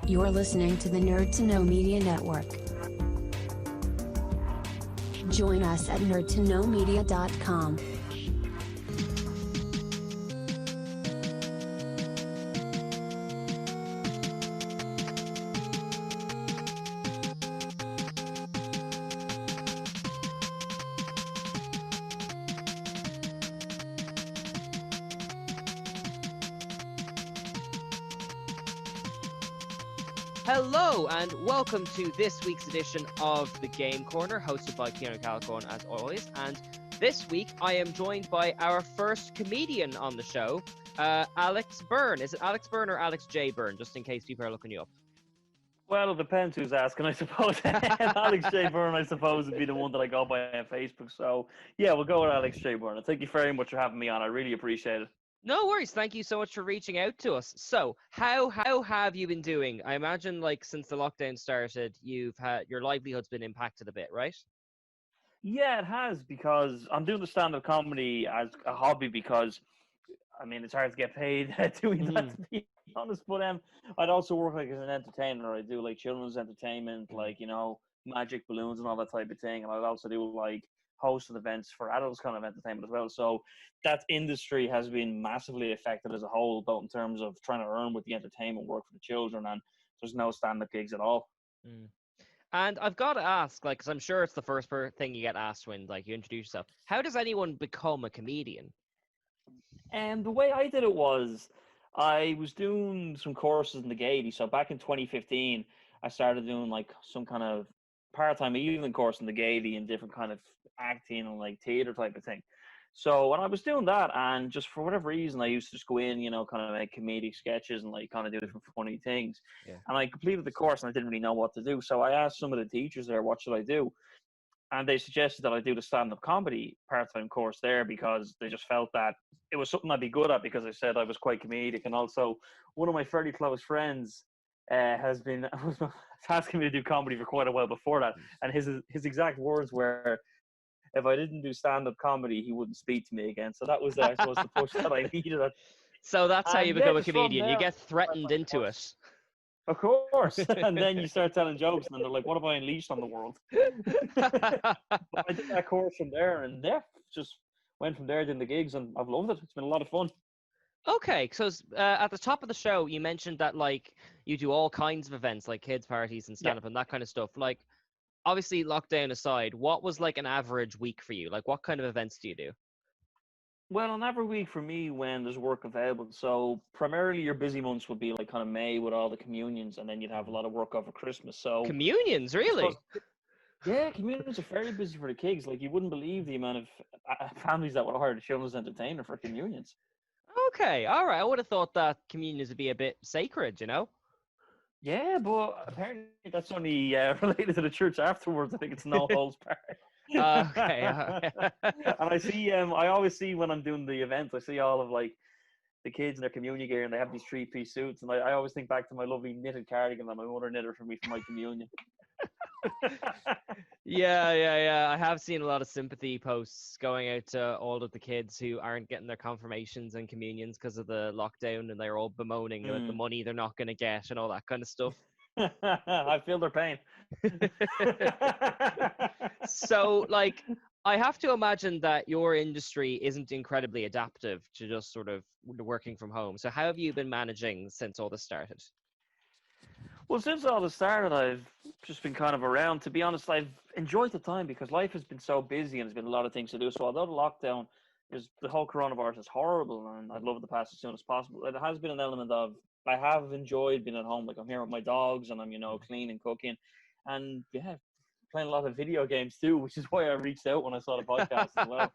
You're listening to the Nerd to Know Media Network. Join us at nerdtoknowmedia.com. Hello and welcome to this week's edition of the Game Corner, hosted by Kieran Calcone as always. And this week I am joined by our first comedian on the show, Alex Byrne. Is it Alex Byrne or Alex J. Byrne, just in case people are looking you up? Well, it depends who's asking, I suppose. Alex J. Byrne, I suppose, would be the one that I go by on Facebook. So, yeah, we'll go with Alex J. Byrne. Thank you very much for having me on. I really appreciate it. No worries. Thank you so much for reaching out to us. So, how have you been doing? I imagine, like, since the lockdown started, you've had your livelihood's been impacted a bit, right? Yeah, it has, because I'm doing the stand-up comedy as a hobby because, I mean, it's hard to get paid doing that, to be honest. But I'd also work, like, as an entertainer. I do, like, children's entertainment, like, you know, magic balloons and all that type of thing. And I'd also do, like, hosting events for adults kind of entertainment as well. So that industry has been massively affected as a whole, both in terms of trying to earn with the entertainment work for the children, and there's no stand-up gigs at all. Mm. And I've got to ask, like, because I'm sure it's the first thing you get asked when, like, you introduce yourself. How does anyone become a comedian? And the way I did it was I was doing some courses in the Gaiety. So back in 2015, I started doing like some kind of part-time evening course in the Gaiety and different kind of acting and like theater type of thing. So when I was doing that, and just for whatever reason, I used to just go in, you know, kind of make comedic sketches and like kind of do different funny things. Yeah. And I completed the course and I didn't really know what to do. So I asked some of the teachers there, what should I do? And they suggested that I do the stand-up comedy part-time course there because they just felt that it was something I'd be good at, because I said I was quite comedic. And also one of my fairly close friends has been was asking me to do comedy for quite a while before that, and his exact words were, if I didn't do stand-up comedy, he wouldn't speak to me again. So that was, I suppose, the push that I needed. So that's how you And yeah, become a just from comedian. You there, get threatened into it. of course. And then you start telling jokes, and then they're like, what have I unleashed on the world? But I did that course from there, and yeah, just went from there, doing the gigs, and I've loved it. It's been a lot of fun. Okay, so at the top of the show, you mentioned that, like, you do all kinds of events, like kids' parties and Yeah. stand-up and that kind of stuff. Like, obviously, lockdown aside, what was, like, an average week for you? Like, what kind of events do you do? Well, on every week for me, when there's work available, so primarily your busy months would be like kind of May with all the communions, and then you'd have a lot of work over Christmas. So Communions, I suppose, really? yeah, communions are fairly busy for the kids. Like, you wouldn't believe the amount of families that would hire the children's entertainer for communions. Okay, all right. I would have thought that communions would be a bit sacred, you know? Yeah, but apparently that's only related to the church afterwards. I think it's no holds barred. Okay, all right. And I see, I always see when I'm doing the events, I see all of like the kids in their communion gear, and they have these three-piece suits, and I always think back to my lovely knitted cardigan that my mother knitted for me for my communion. Yeah. I have seen a lot of sympathy posts going out to all of the kids who aren't getting their confirmations and communions because of the lockdown, and they're all bemoaning about the money they're not going to get and all that kind of stuff. I feel their pain. So, like, I have to imagine that your industry isn't incredibly adaptive to just sort of working from home. So how have you been managing since all this started? Well, since all this started, I've just been kind of around. To be honest, I've enjoyed the time because life has been so busy and there's been a lot of things to do. So although the lockdown is, the whole coronavirus is horrible, and I'd love it to pass as soon as possible, it has been an element of, I have enjoyed being at home. Like, I'm here with my dogs, and I'm, you know, cleaning, cooking, and yeah, playing a lot of video games too, which is why I reached out when I saw the podcast as well.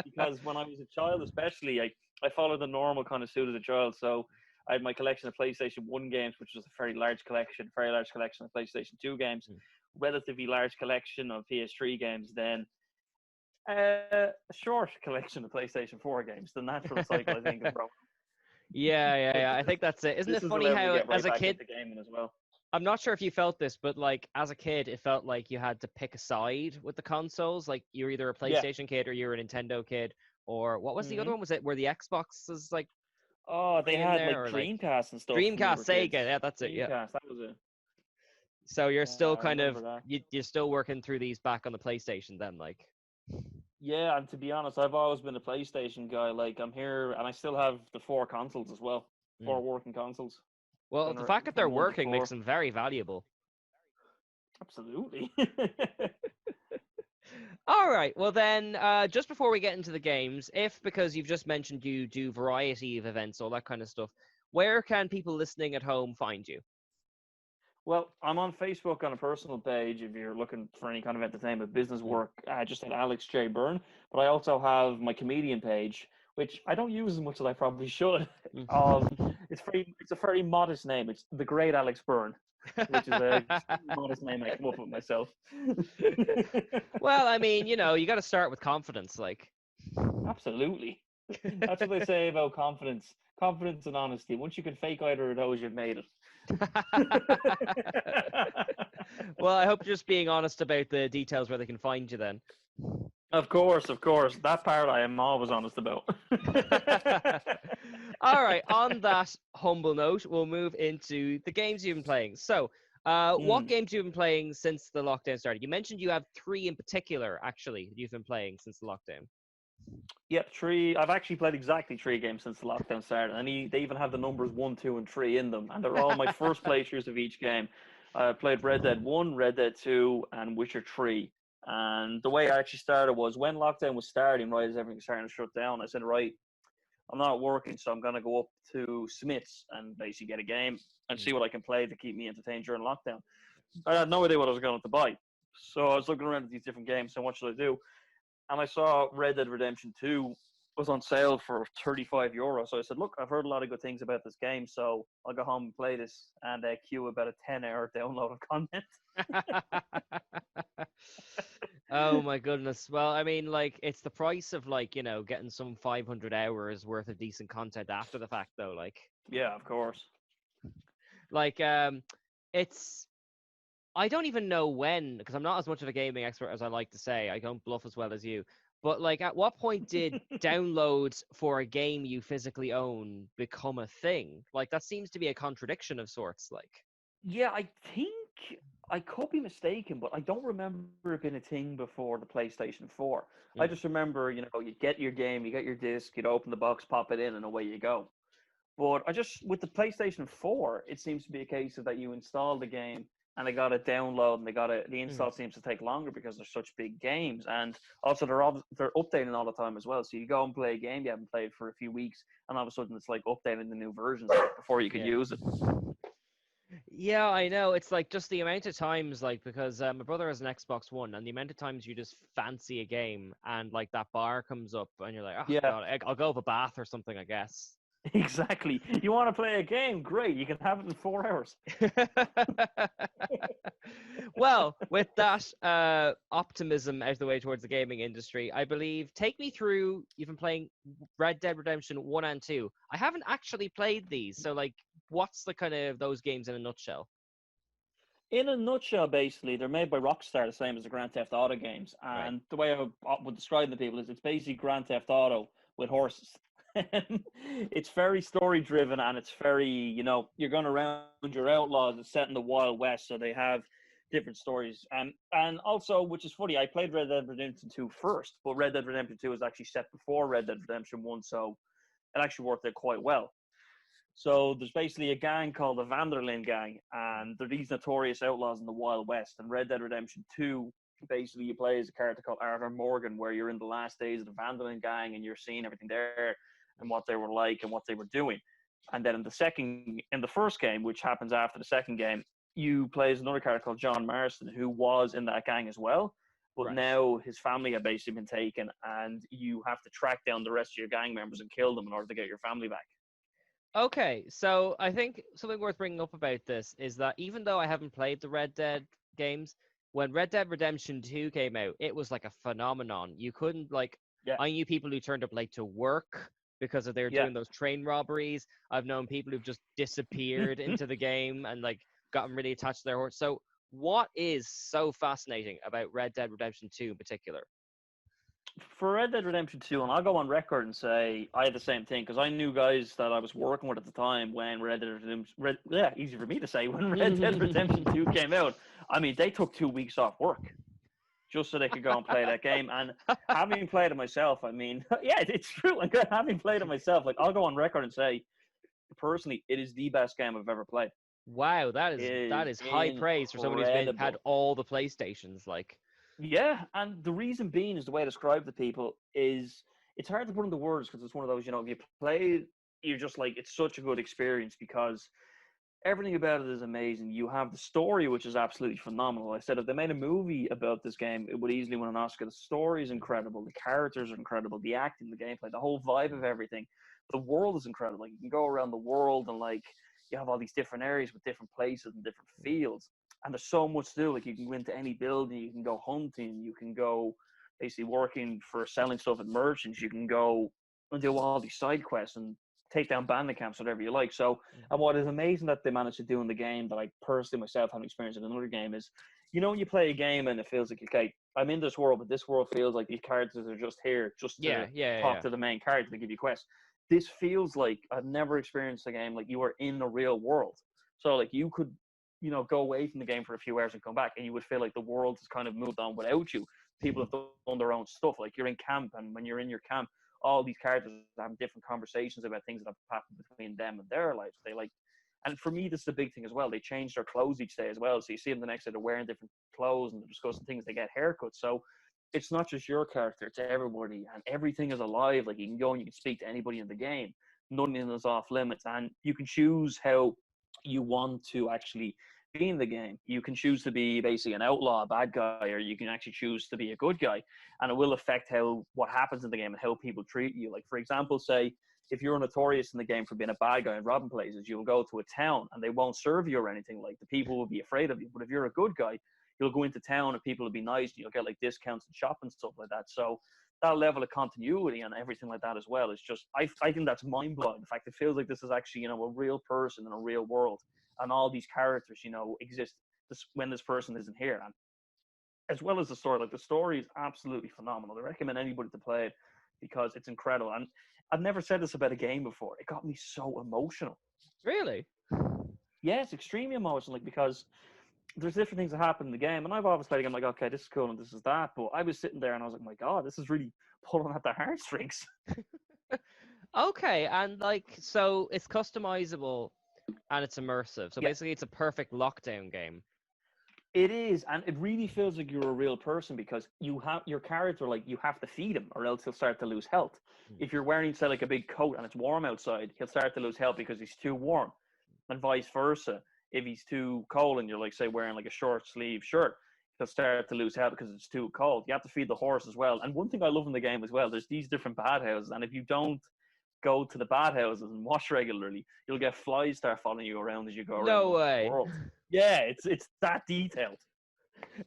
Because when I was a child, especially, I followed the normal kind of suit as a child. So I had my collection of PlayStation 1 games, which was a very large collection of PlayStation 2 games, relatively large collection of PS3 games, then a short collection of PlayStation 4 games. The natural cycle, I think, is broken. Yeah. I think that's it. Isn't it funny how, as a kid, gaming as well. I'm not sure if you felt this, but like as a kid, it felt like you had to pick a side with the consoles. Like you're either a PlayStation kid or you're a Nintendo kid, or what was the other one? Was it where the Xbox was like? Oh, Were they you in had there like or like Dreamcast and stuff when we Dreamcast, were Sega? kids. Yeah, that's it. Yeah. Dreamcast, that was it. So you're Yeah, still I kind of remember that. you're still working through these back on the PlayStation then, like. Yeah, and to be honest, I've always been a PlayStation guy. Like I'm here, and I still have the 4 consoles as well, Mm. 4 working consoles Well, the fact that they're from one to working makes four. them very valuable. Absolutely. All right. Well, then, just before we get into the games, if because you've just mentioned you do variety of events, all that kind of stuff, where can people listening at home find you? Well, I'm on Facebook on a personal page if you're looking for any kind of entertainment business Mm, work. Just at Alex J Byrne, but I also have my comedian page, which I don't use as much as I probably should. Of mm. it's a very modest name. It's the Great Alex Byrne, which is a extremely modest name I come up with myself. Well, I mean, you got to start with confidence, like. Absolutely, that's what they say about confidence, confidence and honesty. Once you can fake either of those, you've made it. Well, I hope you're just being honest about the details where they can find you then. Of course, of course. That part I am always honest about. All right, on that humble note, we'll move into the games you've been playing. So, what Mm. games you've been playing since the lockdown started? You mentioned you have three in particular, actually, that you've been playing since the lockdown. Yep, three. I've actually played exactly 3 games since the lockdown started, and they even have the numbers 1, 2, and 3 in them, and they're all my first playthroughs of each game. I played Red Dead 1, Red Dead 2, and Witcher 3. And the way I actually started was when lockdown was starting, right as everything was starting to shut down. I said, right, I'm not working, so I'm gonna go up to Smith's and basically get a game and Mm. see what I can play to keep me entertained during lockdown. I had no idea what I was going to buy, so I was looking around at these different games. So what should I do? And I saw Red Dead Redemption 2 was on sale for €35. So I said, look, I've heard a lot of good things about this game, so I'll go home and play this and queue about a 10-hour download of content. Oh my goodness. Well, I mean, like, it's the price of, like, getting some 500 hours worth of decent content after the fact, though. Yeah, of course. Like, it's I don't even know when, because I'm not as much of a gaming expert as I like to say. I don't bluff as well as you. But like, at what point did downloads for a game you physically own become a thing? Like, that seems to be a contradiction of sorts. Like, Yeah, I think I could be mistaken, but I don't remember it being a thing before the PlayStation 4. I mm, just remember, you get your game, you get your disc, you'd open the box, pop it in, and away you go. But I just with the PlayStation 4, it seems to be a case of that you install the game and they got to download and the mm, install seems to take longer because they're such big games, and also they're updating all the time as well. So you go and play a game you haven't played for a few weeks, and all of a sudden it's like updating the new versions before you could yeah. use it. Yeah, I know. It's like just the amount of times, like, because my brother has an Xbox One, and the amount of times you just fancy a game, and like that bar comes up, and you're like, oh Yeah, god, I'll go have a bath or something, I guess. exactly. You want to play a game? Great, you can have it in 4 hours. Well, with that optimism out of the way towards the gaming industry, I believe, take me through. You've been playing Red Dead Redemption 1 and 2. I haven't actually played these, so like, what's the kind of those games in a nutshell? In a nutshell, basically, they're made by Rockstar, the same as the Grand Theft Auto games. Right. And the way I would describe them to people is it's basically Grand Theft Auto with horses. It's very story driven, and it's very, you're going around your outlaws. It's set in the Wild West, so they have different stories. And also, which is funny, I played Red Dead Redemption 2 first, but Red Dead Redemption 2 was actually set before Red Dead Redemption 1, so it actually worked out quite well. So there's basically a gang called the Vanderlyn Gang, and they're these notorious outlaws in the Wild West. And Red Dead Redemption 2, basically you play as a character called Arthur Morgan, where you're in the last days of the Vanderlyn Gang, and you're seeing everything there and what they were like and what they were doing. And then in the first game, which happens after the second game, you play as another character called John Marston, who was in that gang as well. But Right. now his family have basically been taken, and you have to track down the rest of your gang members and kill them in order to get your family back. Okay, so I think something worth bringing up about this is that even though I haven't played the Red Dead games, when Red Dead Redemption 2 came out, it was like a phenomenon. You couldn't, like, Yeah, I knew people who turned up late to work because of they were yeah. doing those train robberies. I've known people who've just disappeared into the game and like gotten really attached to their horse. So what is so fascinating about Red Dead Redemption 2 in particular? For Red Dead Redemption 2, and I'll go on record and say I had the same thing because I knew guys that I was working with at the time when Red Dead Redemption, easy for me to say, when Red Dead Redemption 2 came out. I mean, they took 2 weeks off work just so they could go and play that game. And having played it myself, I mean, yeah, it's true. Like, having played it myself, like, I'll go on record and say, personally, it is the best game I've ever played. Wow, It that is is high praise for someone who's been had incredible. all the PlayStations. Like, Yeah, and the reason being is the way I describe to people is it's hard to put into words because it's one of those, if you play it, you're just like, it's such a good experience because everything about it is amazing. You have the story, which is absolutely phenomenal. I said if they made a movie about this game, it would easily win an Oscar. The story is incredible. The characters are incredible. The acting, the gameplay, the whole vibe of everything. The world is incredible. Like, you can go around the world and like you have all these different areas with different places and different fields. And there's so much to do. Like, you can go into any building, you can go hunting, you can go basically working for selling stuff at merchants, you can go and do all these side quests and take down bandit camps, whatever you like. So, and what is amazing that they managed to do in the game that I personally myself haven't experienced in another game is, when you play a game and it feels like, okay, I'm in this world, but this world feels like these characters are just here just to talk to the main character to give you quests. This feels like I've never experienced a game like you are in the real world. So like you could, go away from the game for a few hours and come back and you would feel like the world has kind of moved on without you. People have done their own stuff. Like you're in camp, and when you're in your camp, all these characters have different conversations about things that have happened between them and their lives. They like, and for me, this is a big thing as well. They change their clothes each day as well. So you see them the next day, they're wearing different clothes and they're discussing things. They get haircuts. So it's not just your character, it's everybody, and everything is alive. Like you can go and you can speak to anybody in the game. Nothing is off limits, and you can choose how you want to actually be in the game. You can choose to be basically an outlaw, a bad guy, or you can actually choose to be a good guy, and it will affect how what happens in the game and how people treat you. Like for example, say if you're notorious in the game for being a bad guy and robbing places, you'll go to a town and they won't serve you or anything. Like the people will be afraid of you. But if you're a good guy, you'll go into town and people will be nice and you'll get like discounts and shop and stuff like that. So that level of continuity and everything like that as well is just I think that's mind blowing. In fact, it feels like this is actually a real person in a real world, and all these characters exist when this person isn't here. And as well as the story, like the story is absolutely phenomenal. I recommend anybody to play it because it's incredible. And I've never said this about a game before. It got me so emotional. really? Yeah, it's extremely emotional, like because there's different things that happen in the game, and I've always played. I'm like, okay, this is cool and this is that. But I was sitting there and I was like, my God, this is really pulling at the heartstrings. Okay, and like, so it's customizable and it's immersive. So Yeah, basically, it's a perfect lockdown game. it is, and it really feels like you're a real person because you have your character, like you have to feed him, or else he'll start to lose health. If you're wearing, say, like a big coat and it's warm outside, he'll start to lose health because he's too warm, and vice versa. If he's too cold and you're like, say, wearing like a short sleeve shirt, he'll start to lose health because it's too cold. You have to feed the horse as well. And one thing I love in the game as well, there's these different bathhouses, and if you don't go to the bathhouses and wash regularly, you'll get flies start following you around as you go around No the way. world. Yeah, it's that detailed.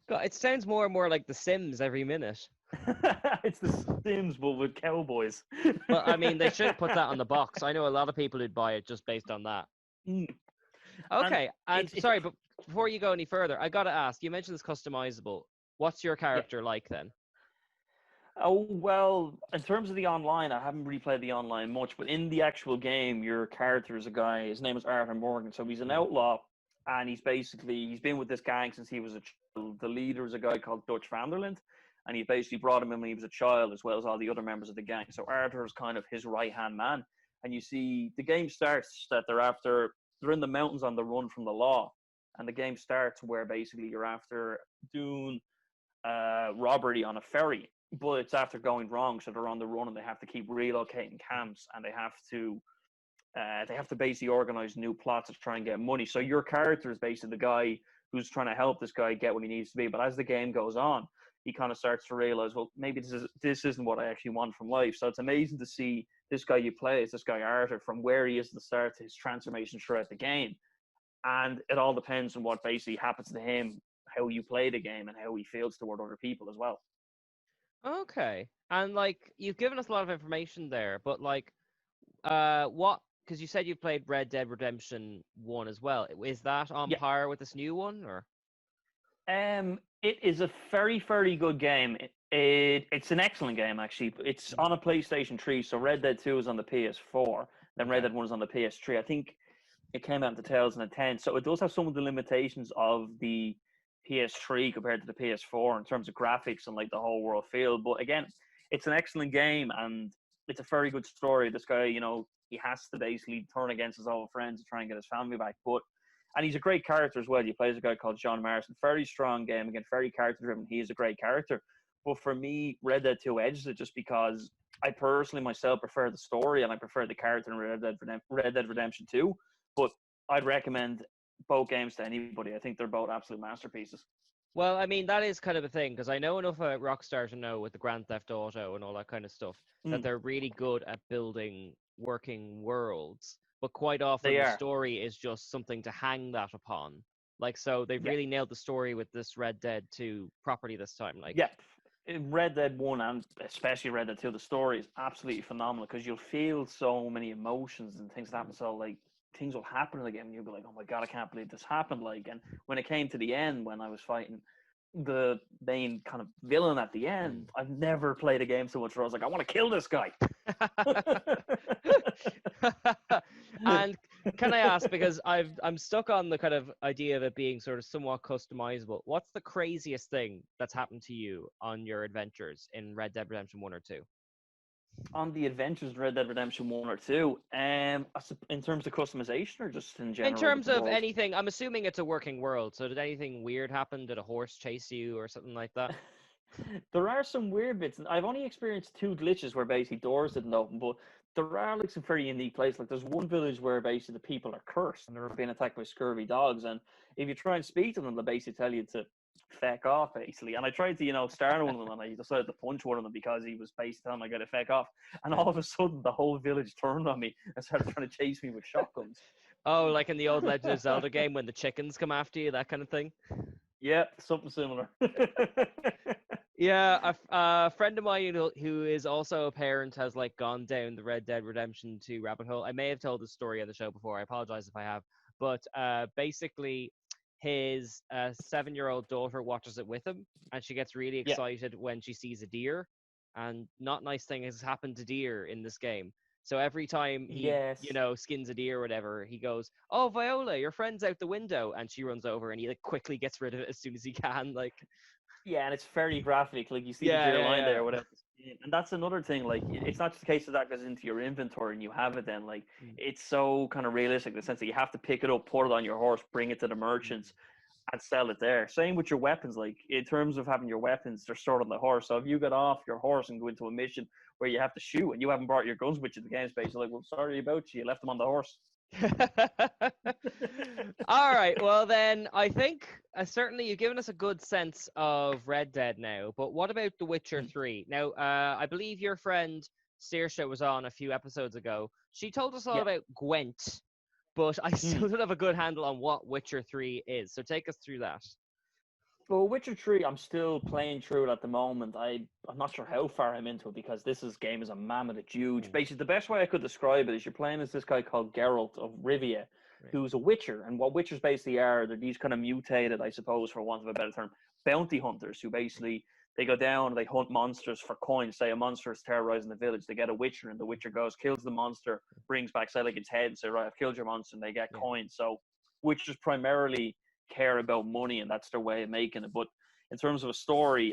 God, it sounds more and more like The Sims every minute. It's the Sims, but with cowboys. Well, I mean, they should put that on the box. I know a lot of people who'd buy it just based on that. Mm. And Okay, and it's sorry, but before you go any further, I gotta ask. You mentioned it's customizable. What's your yeah. character like then? Oh well, in terms of the online, I haven't really played the online much, but in the actual game, your character is a guy. His name is Arthur Morgan, so he's an outlaw, and he's been with this gang since he was a child. The leader is a guy called Dutch Vanderland, and he basically brought him in when he was a child, as well as all the other members of the gang. So Arthur is kind of his right hand man, and you see the game starts that they're in the mountains on the run from the law, and the game starts where basically you're after doing robbery on a ferry, but it's after going wrong, so they're on the run and they have to keep relocating camps, and they have to basically organize new plots to try and get money. So your character is basically the guy who's trying to help this guy get what he needs to be. But as the game goes on, he kind of starts to realize, well, maybe this isn't what I actually want from life. So it's amazing to see this guy you play, is this guy Arthur, from where he is at the start to his transformation throughout the game. And it all depends on what basically happens to him, how you play the game, and how he feels toward other people as well. Okay, and like you've given us a lot of information there, but like, what? Because you said you played Red Dead Redemption 1 as well. Is that on Yeah. par with this new one, or? It is a very, very good game. It's an excellent game, actually. It's on a PlayStation 3, so Red Dead 2 is on the PS4, then Red Okay. Dead 1 is on the PS3. I think it came out in 2010, so it does have some of the limitations of the PS3 compared to the PS4 in terms of graphics and like the whole world feel. But again, it's an excellent game and it's a very good story. This guy, he has to basically turn against his old friends to try and get his family back. And he's a great character as well. He plays a guy called John Marston. Very strong game. Again, very character driven. He is a great character. But for me, Red Dead 2 edges it just because I personally myself prefer the story and I prefer the character in Red Dead Redemption 2. But I'd recommend both games to anybody. I think they're both absolute masterpieces. Well, I mean, that is kind of a thing because I know enough about Rockstar to know with the Grand Theft Auto and all that kind of stuff that they're really good at building working worlds, but quite often They the are. story is just something to hang that upon. Like, so they've Yeah. really nailed the story with this Red Dead 2 property this time. Like, Yeah. In Red Dead 1 and especially Red Dead 2, the story is absolutely phenomenal because you'll feel so many emotions and things that happen. So, like, things will happen again and you'll be like, oh my God, I can't believe this happened. Like, and when it came to the end, when I was fighting the main kind of villain at the end, I've never played a game so much where I was like, I want to kill this guy. And can I ask, because I'm stuck on the kind of idea of it being sort of somewhat customizable, what's the craziest thing that's happened to you on your adventures in Red Dead Redemption 1 or 2? On the adventures in Red Dead Redemption 1 or 2, in terms of customization or just in general? In With terms the of world? anything, I'm assuming it's a working world. So did anything weird happen? Did a horse chase you or something like that? There are some weird bits. And I've only experienced two glitches where basically doors didn't open, but there are like some very unique places. Like there's one village where basically the people are cursed and they're being attacked by scurvy dogs. And if you try and speak to them, they'll basically tell you to feck off, basically. And I tried to, start one of them and I decided to punch one of them because he was basically telling me I got to feck off. And all of a sudden, the whole village turned on me and started trying to chase me with shotguns. Oh, like in the old Legend of Zelda game when the chickens come after you, that kind of thing? Yeah, something similar. Yeah, a friend of mine who is also a parent has like gone down the Red Dead Redemption 2 rabbit hole. I may have told this story on the show before. I apologize if I have. But basically, his 7-year-old daughter watches it with him, and she gets really Yeah. excited when she sees a deer. And not nice thing has happened to deer in this game. So every time he, Yes. skins a deer or whatever, he goes, "Oh, Viola, your friend's out the window," and she runs over, and he like quickly gets rid of it as soon as he can. Like, Yeah, and it's very graphic. Like you see yeah, the deer yeah, line yeah. there, whatever. And that's another thing. Like it's not just a case of that goes into your inventory and you have it. Then like it's so kind of realistic in the sense that you have to pick it up, put it on your horse, bring it to the merchants, and sell it there. Same with your weapons. Like in terms of having your weapons, they're stored on the horse. So if you get off your horse and go into a mission where you have to shoot and you haven't brought your guns with you, the game space, you're like, well, sorry about you. You left them on the horse. All right. Well, then I think certainly you've given us a good sense of Red Dead now. But what about The Witcher 3? Now, I believe your friend Saoirse was on a few episodes ago. She told us all Yeah. about Gwent, but I still don't have a good handle on what Witcher 3 is. So take us through that. Well, Witcher 3, I'm still playing through it at the moment. I'm not sure how far I'm into it because this game is a mammoth. It's huge. Basically, the best way I could describe it is you're playing as this guy called Geralt of Rivia, who's a witcher. And what witchers basically are, they're these kind of mutated, I suppose, for want of a better term, bounty hunters who basically, they go down and they hunt monsters for coins. Say a monster is terrorizing the village, they get a witcher and the witcher goes, kills the monster, brings back, say, like its head and say, right, I've killed your monster, and they get coins. So witchers primarily care about money and that's their way of making it. But in terms of a story,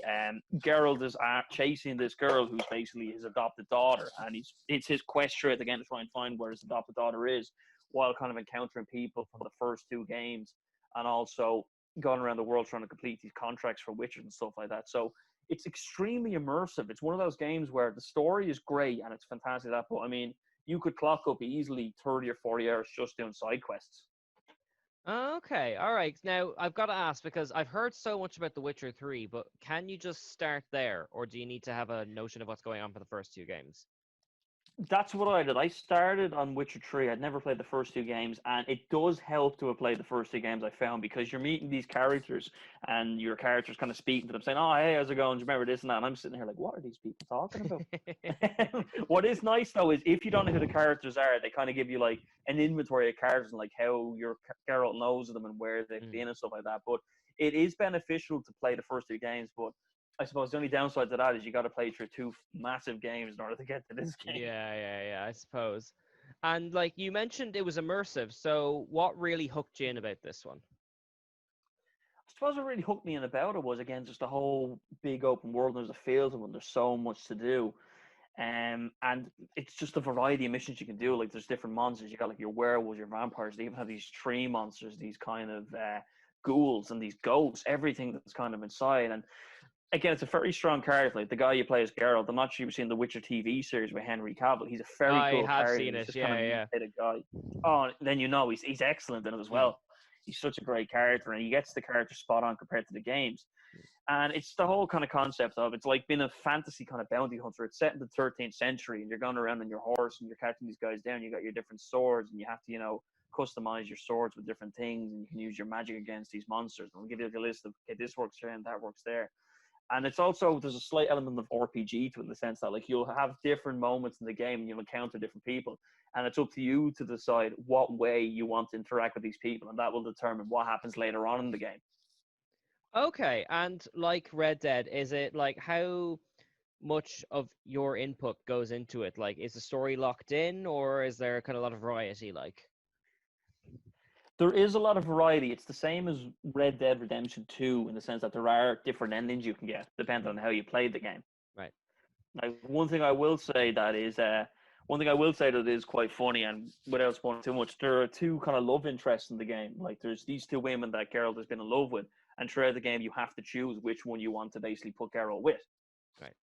Geralt is chasing this girl who's basically his adopted daughter, and it's his quest through it again to try and find where his adopted daughter is, while kind of encountering people from the first two games, and also going around the world trying to complete these contracts for witchers and stuff like that. So it's extremely immersive. It's one of those games where the story is great and it's fantastic. But I mean, you could clock up easily 30 or 40 hours just doing side quests. Okay, all right. Now, I've got to ask because I've heard so much about The Witcher 3, but can you just start there, or do you need to have a notion of what's going on for the first two games? That's what I did. I started on Witcher 3. I'd never played the first two games, and it does help to have played the first two games, I found, because you're meeting these characters, and your character's kind of speaking to them, saying, oh, hey, how's it going? Do you remember this and that? And I'm sitting here like, what are these people talking about? What is nice, though, is if you don't know who the characters are, they kind of give you, like, an inventory of characters and, like, how your Geralt knows them and where they've been and stuff like that. But it is beneficial to play the first 2 games, but I suppose the only downside to that is you got to play through 2 massive games in order to get to this game. Yeah, I suppose. And like you mentioned, it was immersive. So what really hooked you in about this one? I suppose what really hooked me in about it was, again, just the whole big open world. There's a feel to it. There's so much to do. And it's just a variety of missions you can do. Like, there's different monsters. You got like your werewolves, your vampires. They even have these tree monsters, these kind of ghouls and these ghosts. Everything that's kind of inside. And again, it's a very strong character. Like the guy you play as Geralt. I'm not sure you've seen the Witcher TV series with Henry Cavill. He's a very I cool have character. seen He's it. just kind of Yeah. mutated guy. Oh, then you know he's excellent in it as well. He's such a great character, and he gets the character spot on compared to the games. And it's the whole kind of concept of, it's like being a fantasy kind of bounty hunter. It's set in the 13th century, and you're going around on your horse and you're catching these guys down. You got your different swords, and you have to, customize your swords with different things, and you can use your magic against these monsters. And we'll give you like a list of, okay, this works here and that works there. And it's also, there's a slight element of RPG to it, in the sense that like you'll have different moments in the game and you'll encounter different people. And it's up to you to decide what way you want to interact with these people, and that will determine what happens later on in the game. Okay, and like Red Dead, is it like how much of your input goes into it? Like, is the story locked in, or is there kind of a lot of variety? Like, There is a lot of variety. It's the same as Red Dead Redemption 2, in the sense that there are different endings you can get depending on how you played the game. right? Now, one thing I will say that is quite funny, and without spoiling too much, there are 2 kind of love interests in the game. Like, there's these 2 women that Geralt has been in love with, and throughout the game you have to choose which one you want to basically put Geralt with. Right.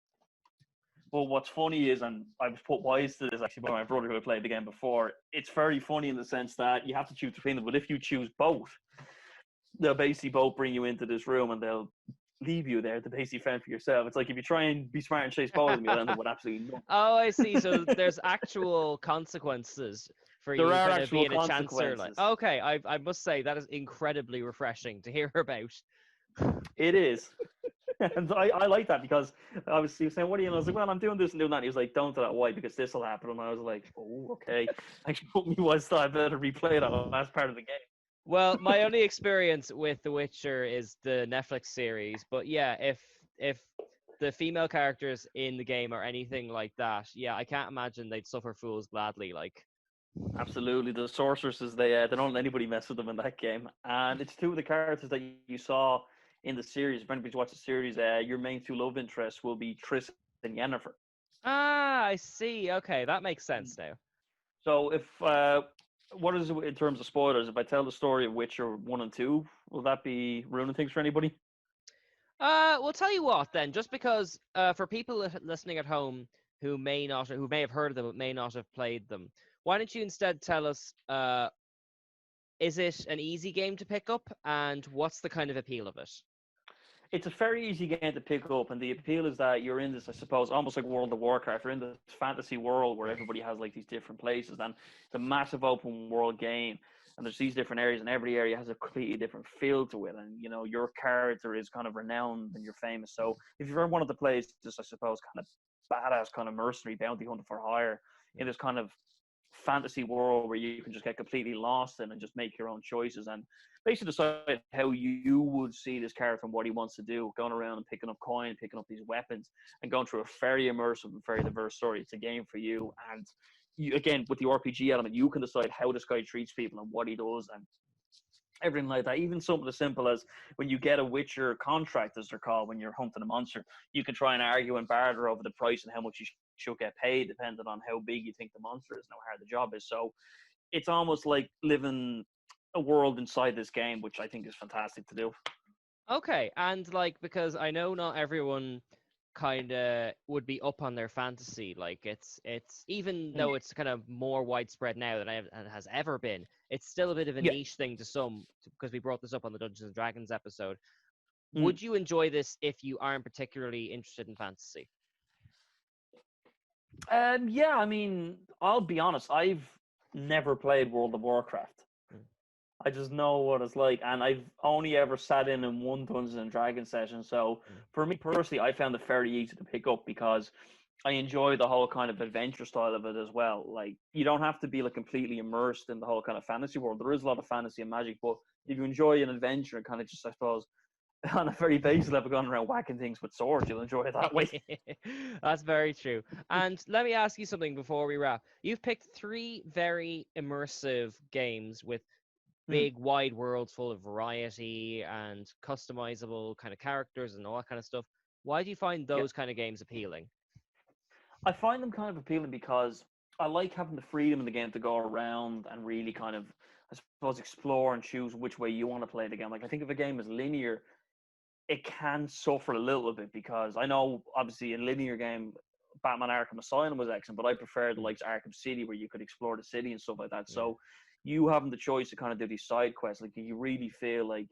But what's funny is, and I was put wise to this actually by my brother who had played the game before, it's very funny in the sense that you have to choose between them, but if you choose both, they'll basically both bring you into this room and they'll leave you there to basically fend for yourself. It's like if you try and be smart and chase both of them, you'll end up with absolutely nothing. Oh, I see. So there's actual consequences for you There are kind of actual being a chancer. Like, consequences. okay, I must say that is incredibly refreshing to hear about. It is. And I like that, because he was saying, what do you know? I was like, well, I'm doing this and doing that. And he was like, don't do that. Why? Because this will happen. And I was like, oh, okay. Actually, put me was I better replay that last part of the game. Well, my only experience with The Witcher is the Netflix series, but yeah, if the female characters in the game are anything like that, yeah, I can't imagine they'd suffer fools gladly. Like, Absolutely, the sorceresses, they don't let anybody mess with them in that game. And it's 2 of the characters that you saw in the series. If anybody's watched the series, your main 2 love interests will be Triss and Yennefer. I see. Okay, that makes sense now. So if what is it in terms of spoilers? If I tell the story of Witcher 1 and 2, will that be ruining things for anybody? We'll tell you what then, just because for people listening at home who may have heard of them but may not have played them, why don't you instead tell us, is it an easy game to pick up, and what's the kind of appeal of it? It's a very easy game to pick up, and the appeal is that you're in this, I suppose, almost like World of Warcraft. You're in this fantasy world where everybody has like these different places, and it's a massive open world game. And there's these different areas, and every area has a completely different feel to it. And your character is kind of renowned and you're famous. So if you've ever wanted to play just, I suppose, kind of badass kind of mercenary bounty hunter for hire in this kind of fantasy world where you can just get completely lost in and just make your own choices and basically decide how you would see this character and what he wants to do, going around and picking up coin, picking up these weapons, and going through a very immersive and very diverse story. It's a game for you. And you, again, with the RPG element, you can decide how this guy treats people and what he does and everything like that. Even something as simple as when you get a Witcher contract, as they're called, when you're hunting a monster, you can try and argue and barter over the price and how much you should get paid, depending on how big you think the monster is and how hard the job is. So it's almost like living a world inside this game, which I think is fantastic to do. Okay, and like, because I know not everyone kind of would be up on their fantasy. Like, it's even though it's kind of more widespread now than it has ever been, it's still a bit of a niche thing to some, because we brought this up on the Dungeons and Dragons episode. Would you enjoy this if you aren't particularly interested in fantasy? Yeah, I mean, I'll be honest, I've never played World of Warcraft. I just know what it's like, and I've only ever sat in one Dungeons and Dragons session. So for me personally, I found it very easy to pick up because I enjoy the whole kind of adventure style of it as well. Like, you don't have to be like completely immersed in the whole kind of fantasy world. There is a lot of fantasy and magic, but if you enjoy an adventure and kind of just, I suppose, on a very basic level, going around whacking things with swords, you'll enjoy it that way. That's very true. And let me ask you something before we wrap. You've picked 3 very immersive games with Hmm. big, wide worlds full of variety and customizable kind of characters and all that kind of stuff. Why do you find Yeah. those kind of games appealing? I find them kind of appealing because I like having the freedom in the game to go around and really kind of, I suppose, explore and choose which way you want to play the game. Like, I think if a game is linear, it can suffer a little bit because I know, obviously, in linear game, Batman Arkham Asylum was excellent, but I prefer the Mm, likes of Arkham City where you could explore the city and stuff like that. yeah. So you having the choice to kind of do these side quests, like, you really feel like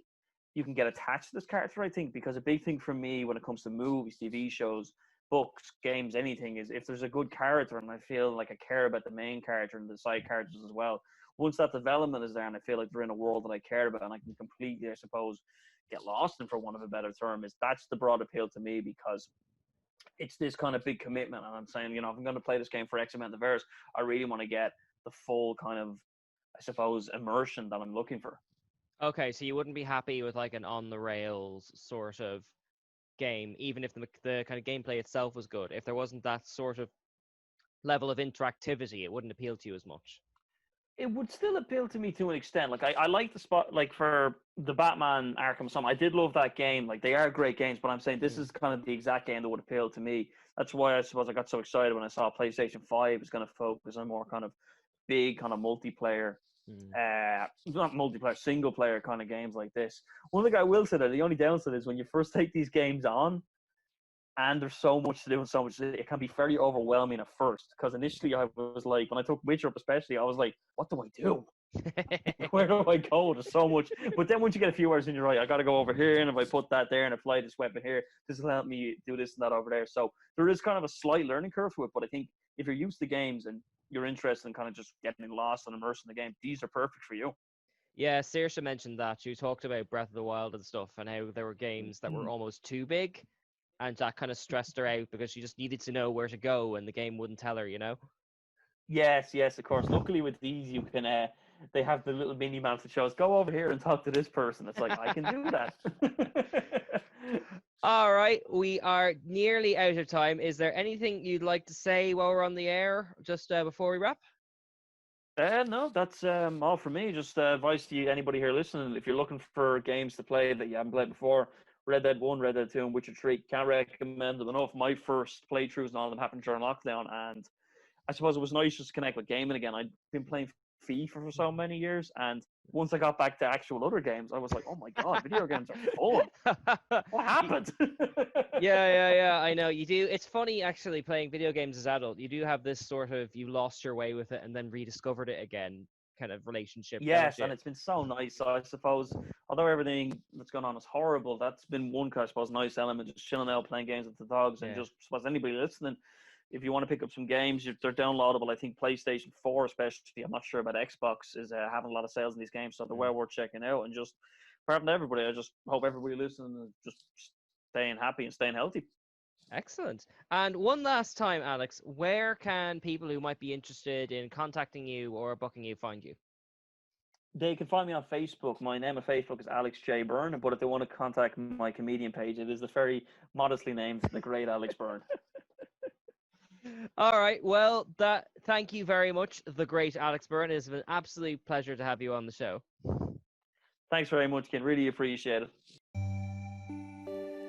you can get attached to this character, I think, because a big thing for me when it comes to movies, TV shows, books, games, anything is if there's a good character and I feel like I care about the main character and the side characters as well. Once that development is there and I feel like they're in a world that I care about and I can completely, I suppose, get lost in, for one of a better term, is that's the broad appeal to me because it's this kind of big commitment. And I'm saying, if I'm going to play this game for X amount of hours, I really want to get the full kind of, I suppose, immersion that I'm looking for. Okay, so you wouldn't be happy with like an on the rails sort of game, even if the kind of gameplay itself was good. If there wasn't that sort of level of interactivity, it wouldn't appeal to you as much. It would still appeal to me to an extent. Like, I like the spot, like for the Batman Arkham Asylum. I did love that game. Like, they are great games, but I'm saying this Mm. is kind of the exact game that would appeal to me. That's why I suppose I got so excited when I saw PlayStation 5 was going to focus on more kind of big kind of multiplayer, Mm. not multiplayer, single player kind of games like this. One thing I will say that the only downside is when you first take these games on, and there's so much to do and so much to do, it can be very overwhelming at first. Because initially I was like, when I took Witcher up especially, I was like, what do I do? Where do I go? There's so much. But then once you get a few hours in, you're right, I got to go over here, and if I put that there and apply this weapon here, this will help me do this and that over there. So there is kind of a slight learning curve to it. But I think if you're used to games and you're interested in kind of just getting lost and immersed in the game, these are perfect for you. Yeah, Saoirse mentioned that. She talked about Breath of the Wild and stuff and how there were games that were Mm. almost too big, and that kind of stressed her out because she just needed to know where to go and the game wouldn't tell her, you know? Yes, yes, of course. Luckily with these, you can. They have the little mini maps that shows go over here and talk to this person. It's like I can do that. All right, we are nearly out of time. Is there anything you'd like to say while we're on the air, just before we wrap? No, that's all for me. Just advice to you, anybody here listening, if you're looking for games to play that you haven't played before, Red Dead 1, Red Dead 2, and Witcher 3, can't recommend them enough. My first playthroughs and all of them happened during lockdown, and I suppose it was nice just to connect with gaming again. I'd been playing FIFA for so many years, and once I got back to actual other games, I was like, oh my God, video games are fun. What happened? Yeah, I know. You do. It's funny actually playing video games as adult. You do have this sort of you lost your way with it and then rediscovered it again kind of relationship, don't Yes, you? and it's been so nice. So I suppose, although everything that's gone on is horrible, that's been one, I suppose, nice element. Just chilling out, playing games with the dogs, and Yeah. just, I suppose, anybody listening, if you want to pick up some games, they're downloadable. I think PlayStation 4, especially, I'm not sure about Xbox, is having a lot of sales in these games, so they're Mm. well worth checking out. And just, apart from everybody, I just hope everybody listening is just staying happy and staying healthy. Excellent. And one last time, Alex, where can people who might be interested in contacting you or booking you find you? They can find me on Facebook. My name on Facebook is Alex J. Byrne, but if they want to contact my comedian page, it is the very modestly named The Great Alex Byrne. All right. Well, thank you very much, the great Alex Byrne. It's been an absolute pleasure to have you on the show. Thanks very much, Ken. Really appreciate it.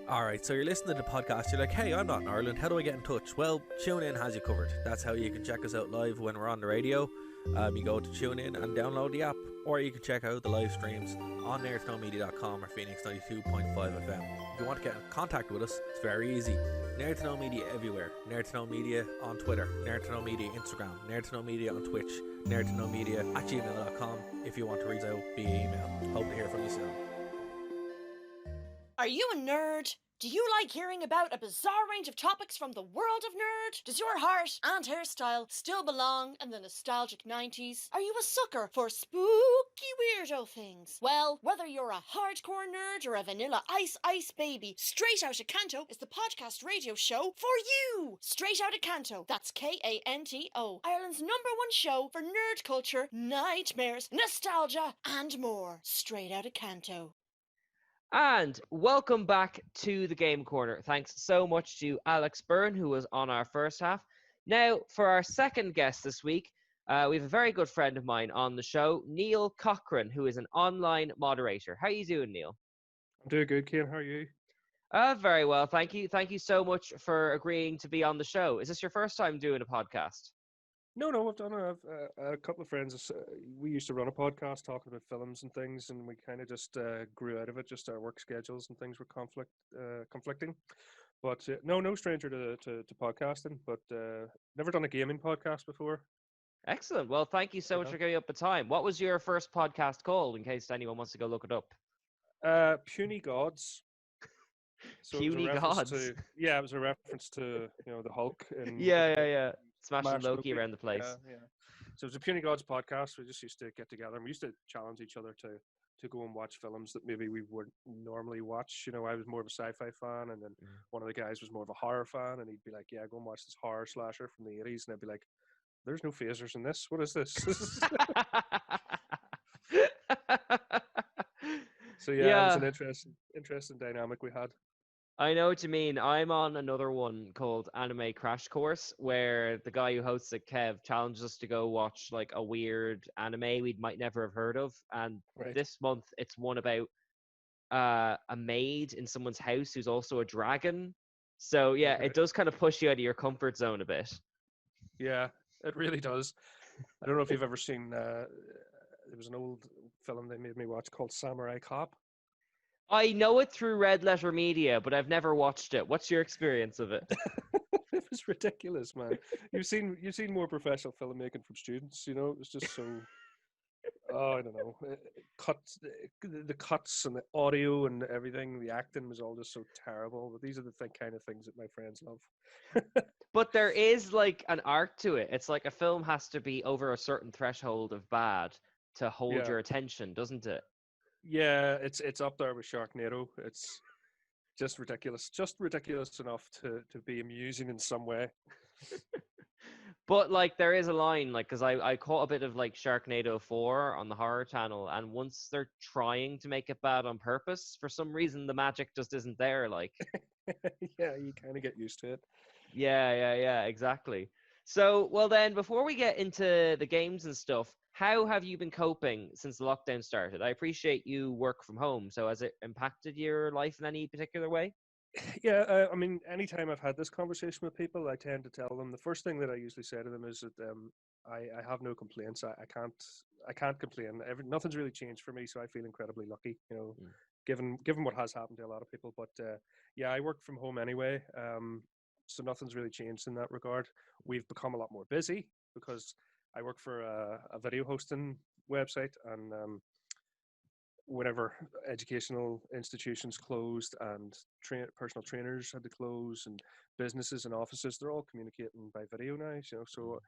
Alright, so you're listening to the podcast, you're like, hey, I'm not in Ireland, how do I get in touch? Well, TuneIn has you covered. That's how you can check us out live when we're on the radio. You go to TuneIn and download the app, or you can check out the live streams on nerdtoknowmedia.com or Phoenix 92.5 FM. If you want to get in contact with us, it's very easy. Nerd to Know Media everywhere. Nerd to Know Media on Twitter, Nerd to Know Media Instagram, Nerd to Know Media on Twitch, Nerd to Know Media at gmail.com if you want to reach out via email. Hope to hear from you soon. Are you a nerd? Do you like hearing about a bizarre range of topics from the world of nerd? Does your heart and hairstyle still belong in the nostalgic 90s? Are you a sucker for spooky weirdo things? Well, whether you're a hardcore nerd or a vanilla ice baby, Straight Outta Canto is the podcast radio show for you! Straight Outta Canto, that's Kanto, Ireland's #1 show for nerd culture, nightmares, nostalgia, and more. Straight Outta Canto. And welcome back to the Game Corner. Thanks so much to Alex Byrne, who was on our first half. Now, for our second guest this week, we have a very good friend of mine on the show, Neil Cochrane, who is an online moderator. How are you doing, Neil? I'm doing good, Kane. How are you? Very well, thank you. Thank you so much for agreeing to be on the show. Is this your first time doing a podcast? No, I've done a couple of friends. We used to run a podcast talking about films and things, and we kind of just grew out of it. Just our work schedules and things were conflicting. But no stranger to podcasting. But never done a gaming podcast before. Excellent. Well, thank you so much for giving up the time. What was your first podcast called, in case anyone wants to go look it up? Puny Gods. So Puny Gods? it was a reference to the Hulk. And Yeah. Smashing Smash Loki around the place. Yeah. So it was a Puny Gods podcast. We just used to get together and we used to challenge each other to go and watch films that maybe we wouldn't normally watch. I was more of a sci-fi fan, and then one of the guys was more of a horror fan, and he'd be like, "Yeah, go and watch this horror slasher from the '80s," and I'd be like, "There's no phasers in this. What is this?" So it was an interesting dynamic we had. I know what you mean. I'm on another one called Anime Crash Course, where the guy who hosts it, Kev, challenges us to go watch like a weird anime we might never have heard of. And this month, it's one about a maid in someone's house who's also a dragon. So it does kind of push you out of your comfort zone a bit. Yeah, it really does. I don't know if you've ever seen. There was an old film they made me watch called Samurai Cop. I know it through Red Letter Media, but I've never watched it. What's your experience of it? It was ridiculous, man. You've seen more professional filmmaking from students. It was just so. I don't know. The cuts and the audio and everything. The acting was all just so terrible. But these are the kind of things that my friends love. But there is like an art to it. It's like a film has to be over a certain threshold of bad to hold your attention, doesn't it? Yeah, it's up there with Sharknado. It's just ridiculous enough to be amusing in some way. But like there is a line, like, because I caught a bit of like Sharknado 4 on the horror channel, and once they're trying to make it bad on purpose, for some reason the magic just isn't there. Like, yeah, you kind of get used to it. Yeah, exactly. So, well then, before we get into the games and stuff, how have you been coping since the lockdown started? I appreciate you work from home, so has it impacted your life in any particular way? Yeah, I mean, anytime I've had this conversation with people, I tend to tell them the first thing that I usually say to them is that I have no complaints. I can't complain. Nothing's really changed for me, so I feel incredibly lucky. Given what has happened to a lot of people. But I work from home anyway, so nothing's really changed in that regard. We've become a lot more busy because I work for a video hosting website, and whenever educational institutions closed and personal trainers had to close, and businesses and offices, they're all communicating by video now. So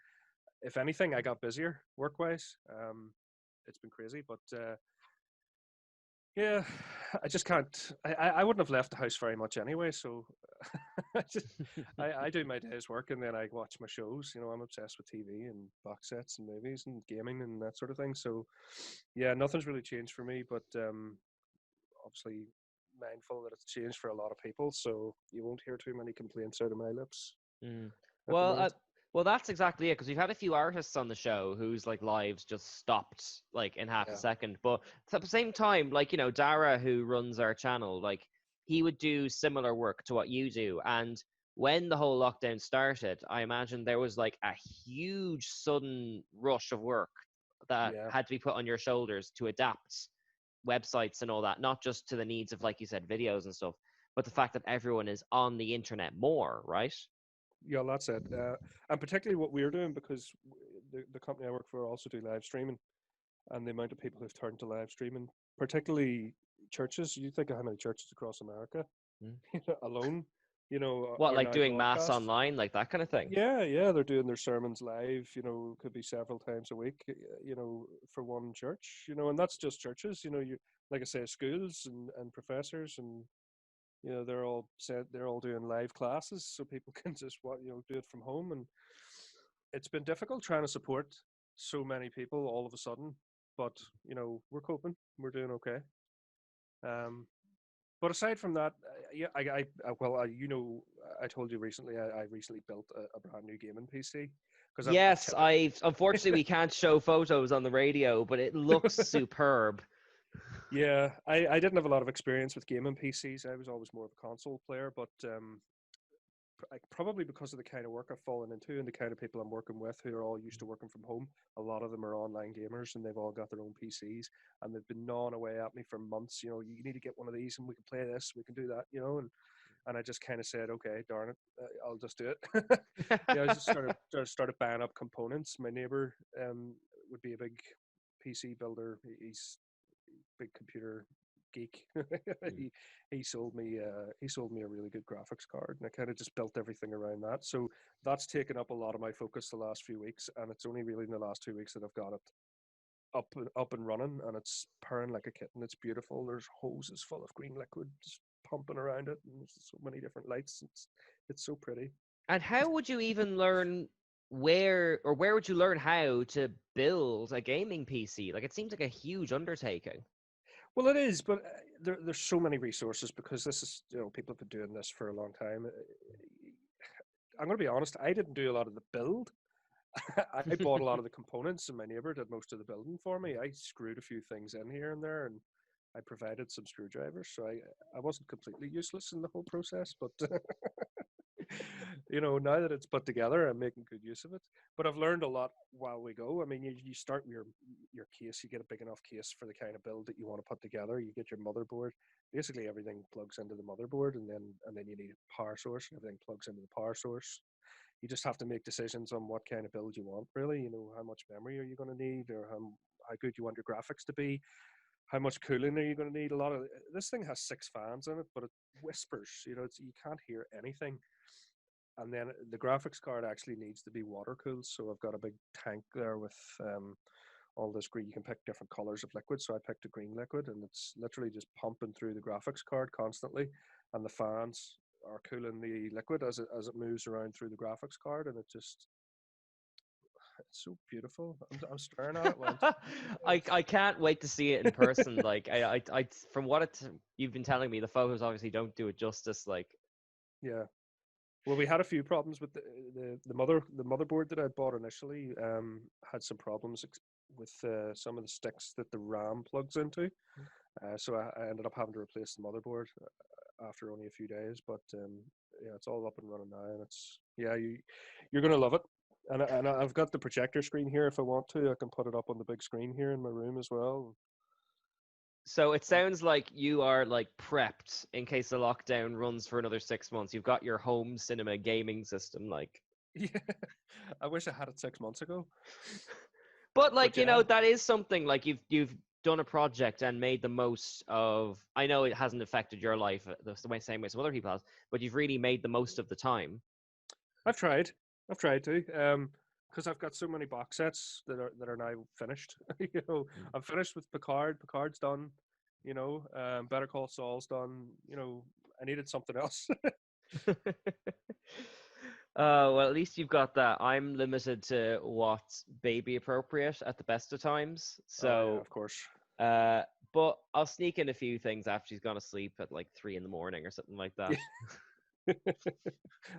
if anything, I got busier work-wise. It's been crazy, but yeah, I just can't. I wouldn't have left the house very much anyway. So I do my day's work and then I watch my shows. I'm obsessed with TV and box sets and movies and gaming and that sort of thing. So yeah, nothing's really changed for me, but obviously mindful that it's changed for a lot of people. So you won't hear too many complaints out of my lips. Well, that's exactly it, because we've had a few artists on the show whose like lives just stopped like in half a second. But at the same time, like, Dara, who runs our channel, like he would do similar work to what you do. And when the whole lockdown started, I imagine there was like a huge sudden rush of work that had to be put on your shoulders to adapt websites and all that, not just to the needs of, like you said, videos and stuff, but the fact that everyone is on the internet more, right? Yeah, that's it. And particularly what we're doing, because the company I work for also do live streaming, and the amount of people who've turned to live streaming, particularly churches. You think of how many churches across America alone, What, are like now doing mass broadcast. online, like that kind of thing? Yeah, they're doing their sermons live, could be several times a week, for one church, and that's just churches, like I say, schools and professors, and they're all doing live classes, so people can just do it from home, and it's been difficult trying to support so many people all of a sudden, but we're coping, we're doing okay. Um, but aside from that, yeah, I told you recently, I recently built a brand new gaming PC because I've Yes, typically, I unfortunately we can't show photos on the radio, but it looks superb. yeah, I didn't have a lot of experience with gaming PCs. I was always more of a console player, but probably because of the kind of work I've fallen into and the kind of people I'm working with who are all used to working from home. A lot of them are online gamers and they've all got their own PCs and they've been gnawing away at me for months. You need to get one of these and we can play this, we can do that, and I just kind of said, okay, darn it, I'll just do it. Yeah, I just started buying up components. My neighbor would be a big PC builder. He's big computer geek. Mm. He sold me a really good graphics card, and I kind of just built everything around that. So that's taken up a lot of my focus the last few weeks, and it's only really in the last 2 weeks that I've got it up and running, and it's purring like a kitten. It's beautiful. There's hoses full of green liquid just pumping around it, and there's so many different lights. It's so pretty. And how would you even learn where would you learn how to build a gaming PC? Like, it seems like a huge undertaking. Well, it is, but there's so many resources because this is, people have been doing this for a long time. I'm going to be honest, I didn't do a lot of the build. I bought a lot of the components, and my neighbor did most of the building for me. I screwed a few things in here and there, and I provided some screwdrivers, so I wasn't completely useless in the whole process. But now that it's put together, I'm making good use of it. But I've learned a lot while we go. I mean, you start your case, you get a big enough case for the kind of build that you want to put together. You get your motherboard. Basically, everything plugs into the motherboard, and then you need a power source. Everything plugs into the power source. You just have to make decisions on what kind of build you want. Really, how much memory are you going to need, or how good you want your graphics to be. How much cooling are you going to need? A lot of this thing has 6 fans in it, but it whispers. You can't hear anything. And then the graphics card actually needs to be water cooled. So I've got a big tank there with all this green. You can pick different colors of liquid. So I picked a green liquid, and it's literally just pumping through the graphics card constantly, and the fans are cooling the liquid as it moves around through the graphics card, and it's so beautiful. I'm staring at it while I'm I can't wait to see it in person. Like, I from what you've been telling me, the photos obviously don't do it justice. Like, yeah. Well, we had a few problems with the motherboard that I bought initially. Had some problems with some of the sticks that the RAM plugs into. So I ended up having to replace the motherboard after only a few days. But yeah, it's all up and running now, and you're gonna love it. And I've got the projector screen here. If I want to, I can put it up on the big screen here in my room as well. so it sounds like you are like prepped in case the lockdown runs for another 6 months. You've got your home cinema gaming system, like. Yeah, I wish I had it 6 months ago. But But like, yeah, that is something, like, you've done a project and made the most of. I know it hasn't affected your life the same way some other people have, but you've really made the most of the time. I've tried. I've tried to. Because I've got so many box sets that are now finished. I'm finished with Picard. Picard's done. Better Call Saul's done. I needed something else. Well, at least you've got that. I'm limited to what's baby appropriate at the best of times. Oh yeah, So, of course. uh, but I'll sneak in a few things after she's gone to sleep at like 3 in the morning or something like that.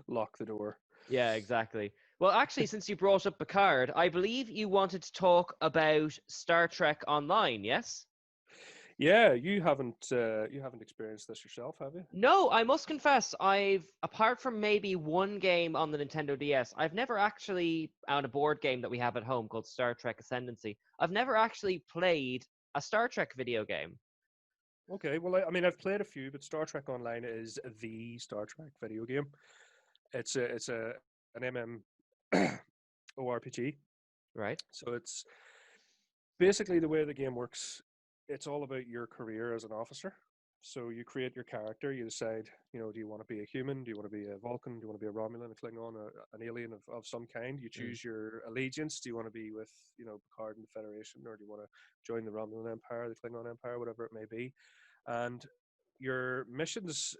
Lock the door. Yeah, exactly. Well, actually, since you brought up Picard, I believe you wanted to talk about Star Trek Online, yes? Yeah, you haven't experienced this yourself, have you? No, I must confess, apart from maybe one game on the Nintendo DS, I've never actually, on a board game that we have at home called Star Trek Ascendancy, I've never actually played a Star Trek video game. Okay, well, I mean, I've played a few, but Star Trek Online is the Star Trek video game. It's an ORPG. Right? So it's basically the way the game works. It's all about your career as an officer. So you create your character. You decide, do you want to be a human? Do you want to be a Vulcan? Do you want to be a Romulan, a Klingon, an alien of some kind? You choose your allegiance. Do you want to be with, Picard and the Federation, or do you want to join the Romulan Empire, the Klingon Empire, whatever it may be? And your missions.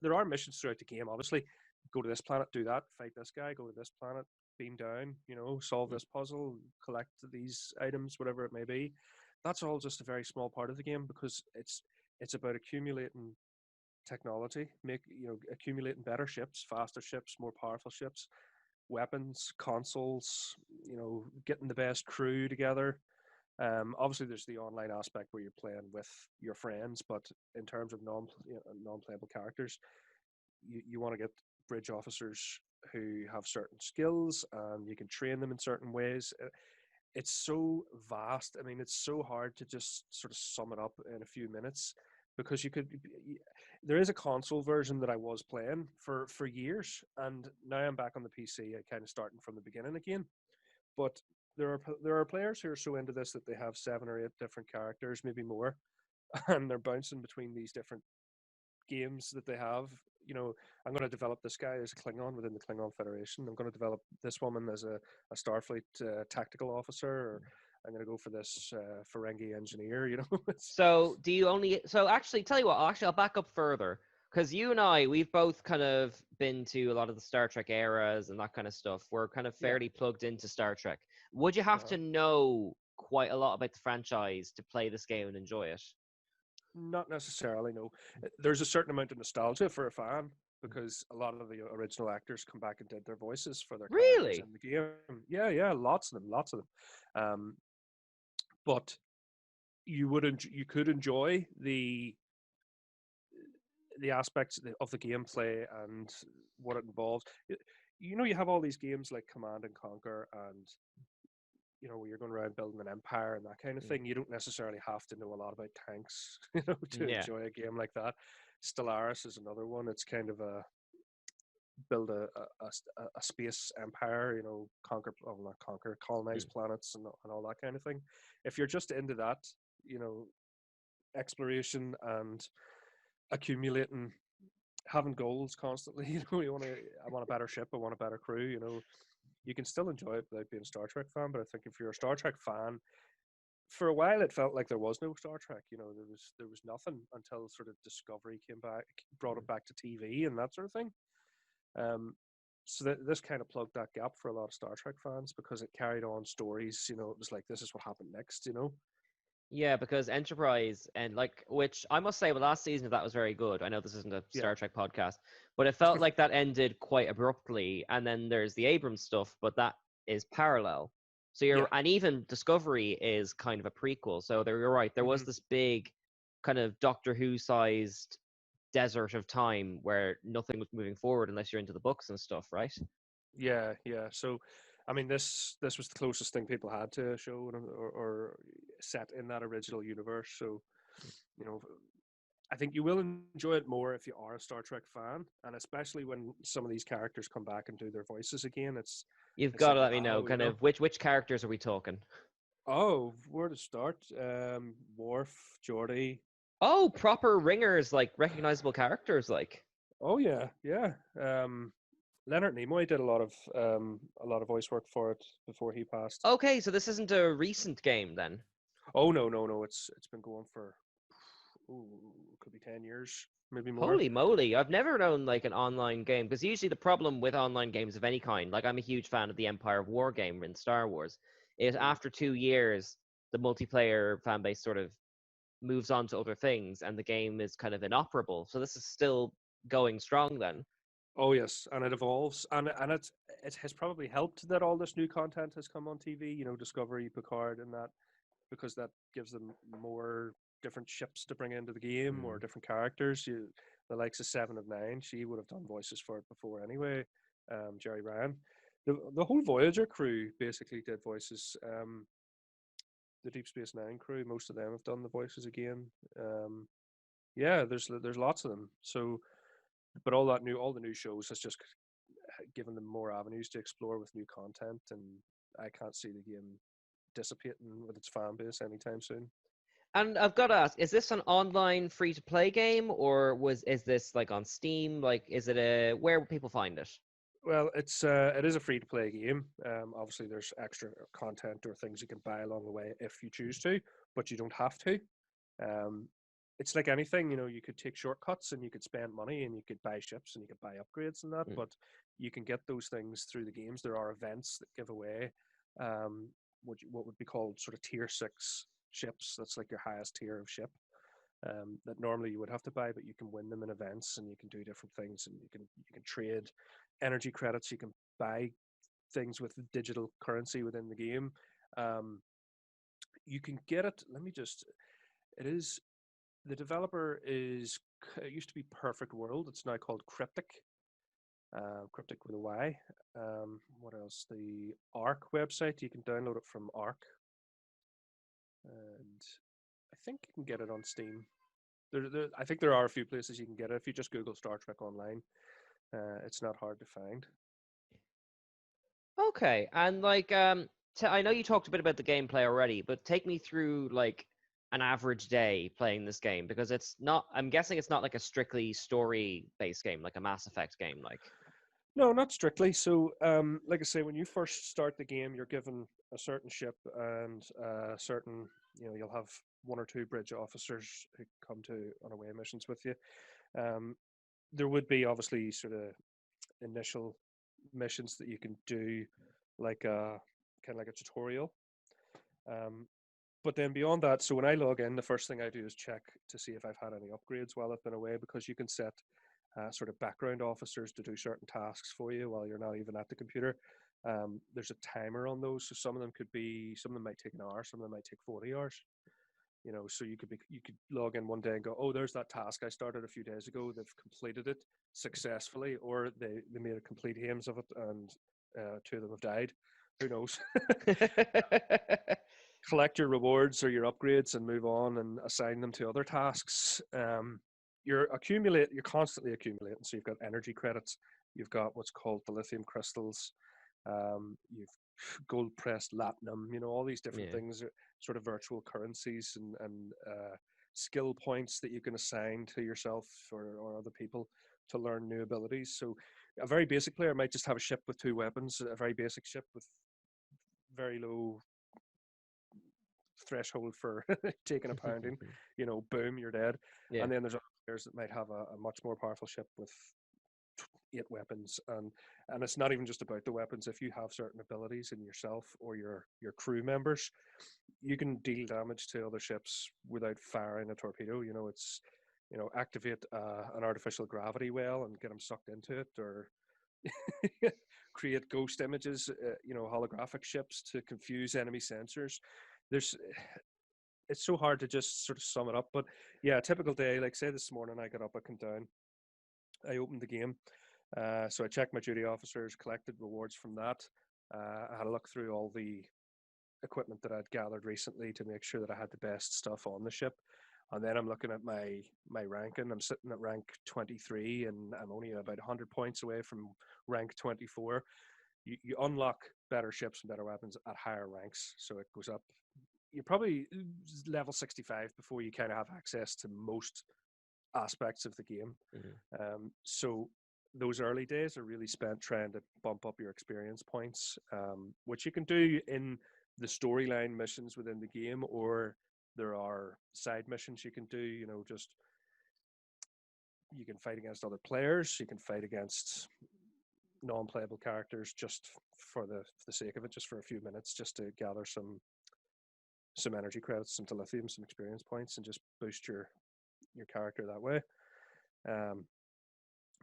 There are missions throughout the game. Obviously, go to this planet, do that, fight this guy. Go to this planet, beam down. Solve this puzzle, collect these items, whatever it may be. That's all just a very small part of the game, because it's about accumulating technology, accumulating better ships, faster ships, more powerful ships, weapons, consoles, getting the best crew together. Obviously, there's the online aspect where you're playing with your friends, but in terms of non-playable characters, you want to get bridge officers who have certain skills, and you can train them in certain ways. It's so vast. I mean, it's so hard to just sort of sum it up in a few minutes, because there is a console version that I was playing for years, and now I'm back on the PC, kind of starting from the beginning again. But there are players who are so into this that they have 7 or 8 different characters, maybe more, and they're bouncing between these different games that they have. I'm going to develop this guy as a Klingon within the Klingon Federation. I'm going to develop this woman as a Starfleet tactical officer, or I'm going to go for this Ferengi engineer. So do you only? So actually, tell you what. I'll back up further, because you and we've both kind of been to a lot of the Star Trek eras and that kind of stuff. We're kind of fairly plugged into Star Trek. Would you have to know quite a lot about the franchise to play this game and enjoy it? Not necessarily, no. There's a certain amount of nostalgia for a fan, because a lot of the original actors come back and did their voices for their characters in the game. Yeah, lots of them. But you could enjoy the aspects of the gameplay and what it involves. You have all these games like Command and Conquer, and where you're going around building an empire and that kind of thing. You don't necessarily have to know a lot about tanks, to enjoy a game like that. Stellaris is another one. It's kind of build a space empire, colonize planets and all that kind of thing. If you're just into that, exploration and accumulating, having goals constantly, I want a better ship, I want a better crew, you can still enjoy it without being a Star Trek fan. But I think if you're a Star Trek fan, for a while it felt like there was no Star Trek. There was nothing until sort of Discovery came back, brought it back to TV and that sort of thing. So this kind of plugged that gap for a lot of Star Trek fans, because it carried on stories. It was like, this is what happened next. Yeah, because Enterprise and which I must say, the last season of that was very good. I know this isn't a Star Trek podcast, but it felt like that ended quite abruptly. And then there's the Abrams stuff, but that is parallel. So and even Discovery is kind of a prequel. So you're right. There was this big kind of Doctor Who sized desert of time where nothing was moving forward unless you're into the books and stuff, right? Yeah. So, I mean, this was the closest thing people had to a show or set in that original universe. So, I think you will enjoy it more if you are a Star Trek fan, and especially when some of these characters come back and do their voices again. You've got to let me know, kind of which characters are we talking? Oh, where to start? Worf, Geordi. Oh, proper ringers, like recognizable characters, like. Oh yeah. Leonard Nimoy did a lot of voice work for it before he passed. Okay, so this isn't a recent game then. Oh no. It's been going for could be 10 years, maybe more. Holy moly, I've never known like an online game, because usually the problem with online games of any kind, like I'm a huge fan of the Empire of War game in Star Wars, is after 2 years the multiplayer fan base sort of moves on to other things and the game is kind of inoperable. So this is still going strong then. Oh yes, and it evolves, and it has probably helped that all this new content has come on TV. Discovery, Picard, and that, because that gives them more different ships to bring into the game, or different characters. The likes of Seven of Nine, she would have done voices for it before anyway. Jerry Ryan, the whole Voyager crew basically did voices. The Deep Space Nine crew, most of them have done the voices again. There's lots of them. So. But all the new shows has just given them more avenues to explore with new content, and I can't see the game dissipating with its fan base anytime soon. And I've got to ask, is this an online free-to-play game, or is this like on Steam? Like, is it where would people find it? Well, it is a free to play game. Obviously, there's extra content or things you can buy along the way if you choose to, but you don't have to. Um, it's like anything, you could take shortcuts and you could spend money and you could buy ships and you could buy upgrades and that, Mm. but you can get those things through the games. There are events that give away um, what would be called sort of tier 6 ships. That's like your highest tier of ship. That normally you would have to buy, but you can win them in events and you can do different things and you can trade energy credits. You can buy things with digital currency within the game. Um, you can get it. Let me just. It is the developer is. It used to be Perfect World. It's now called Cryptic. Cryptic with a Y. What else? The Arc website. You can download it from Arc, and I think you can get it on Steam. I think there are a few places you can get it. If you just Google Star Trek Online, it's not hard to find. Okay, and like, I know you talked a bit about the gameplay already, but take me through like an average day playing this game, because it's not. I'm guessing it's not like a strictly story-based game, like a Mass Effect game, like. No, not strictly. So, like I say, when you first start the game, you're given a certain ship and a certain, you'll have one or two bridge officers who come to on away missions with you. Um, there would be obviously sort of initial missions that you can do, like a kind of like a tutorial. Um, but then beyond that, so when I log in, the first thing I do is check to see if I've had any upgrades while I've been away, because you can set sort of background officers to do certain tasks for you while you're not even at the computer. There's a timer on those, so some of them might take an hour, some of them might take 40 hours. So you could log in one day and go, oh, there's that task I started a few days ago. They've completed it successfully, or they made a complete hames of it, and two of them have died. Who knows? Collect your rewards or your upgrades and move on and assign them to other tasks. You're constantly accumulating. So you've got energy credits, you've got what's called the lithium crystals, you've gold pressed latinum, all these different Yeah. things are sort of virtual currencies and skill points that you can assign to yourself or other people to learn new abilities. So a very basic player might just have a ship with 2 weapons, a very basic ship with very low threshold for taking a pounding, boom, you're dead. Yeah. And then there's other players that might have a much more powerful ship with 8 weapons, and it's not even just about the weapons. If you have certain abilities in yourself or your crew members, you can deal damage to other ships without firing a torpedo. It's activate an artificial gravity well and get them sucked into it, or create ghost images, holographic ships to confuse enemy sensors. It's so hard to just sort of sum it up, but yeah, a typical day, like say this morning I got up, I come down, I opened the game, so I checked my duty officers, collected rewards from that. I had a look through all the equipment that I'd gathered recently to make sure that I had the best stuff on the ship. And then I'm looking at my ranking. I'm sitting at rank 23, and I'm only about 100 points away from rank 24. You unlock better ships and better weapons at higher ranks, so it goes up. You're probably level 65 before you kind of have access to most aspects of the game. So those early days are really spent trying to bump up your experience points, which you can do in the storyline missions within the game, or there are side missions you can do. Just you can fight against other players, you can fight against non-playable characters just for the sake of it, just for a few minutes, just to gather some energy credits, some dilithium, some experience points, and just boost your character that way.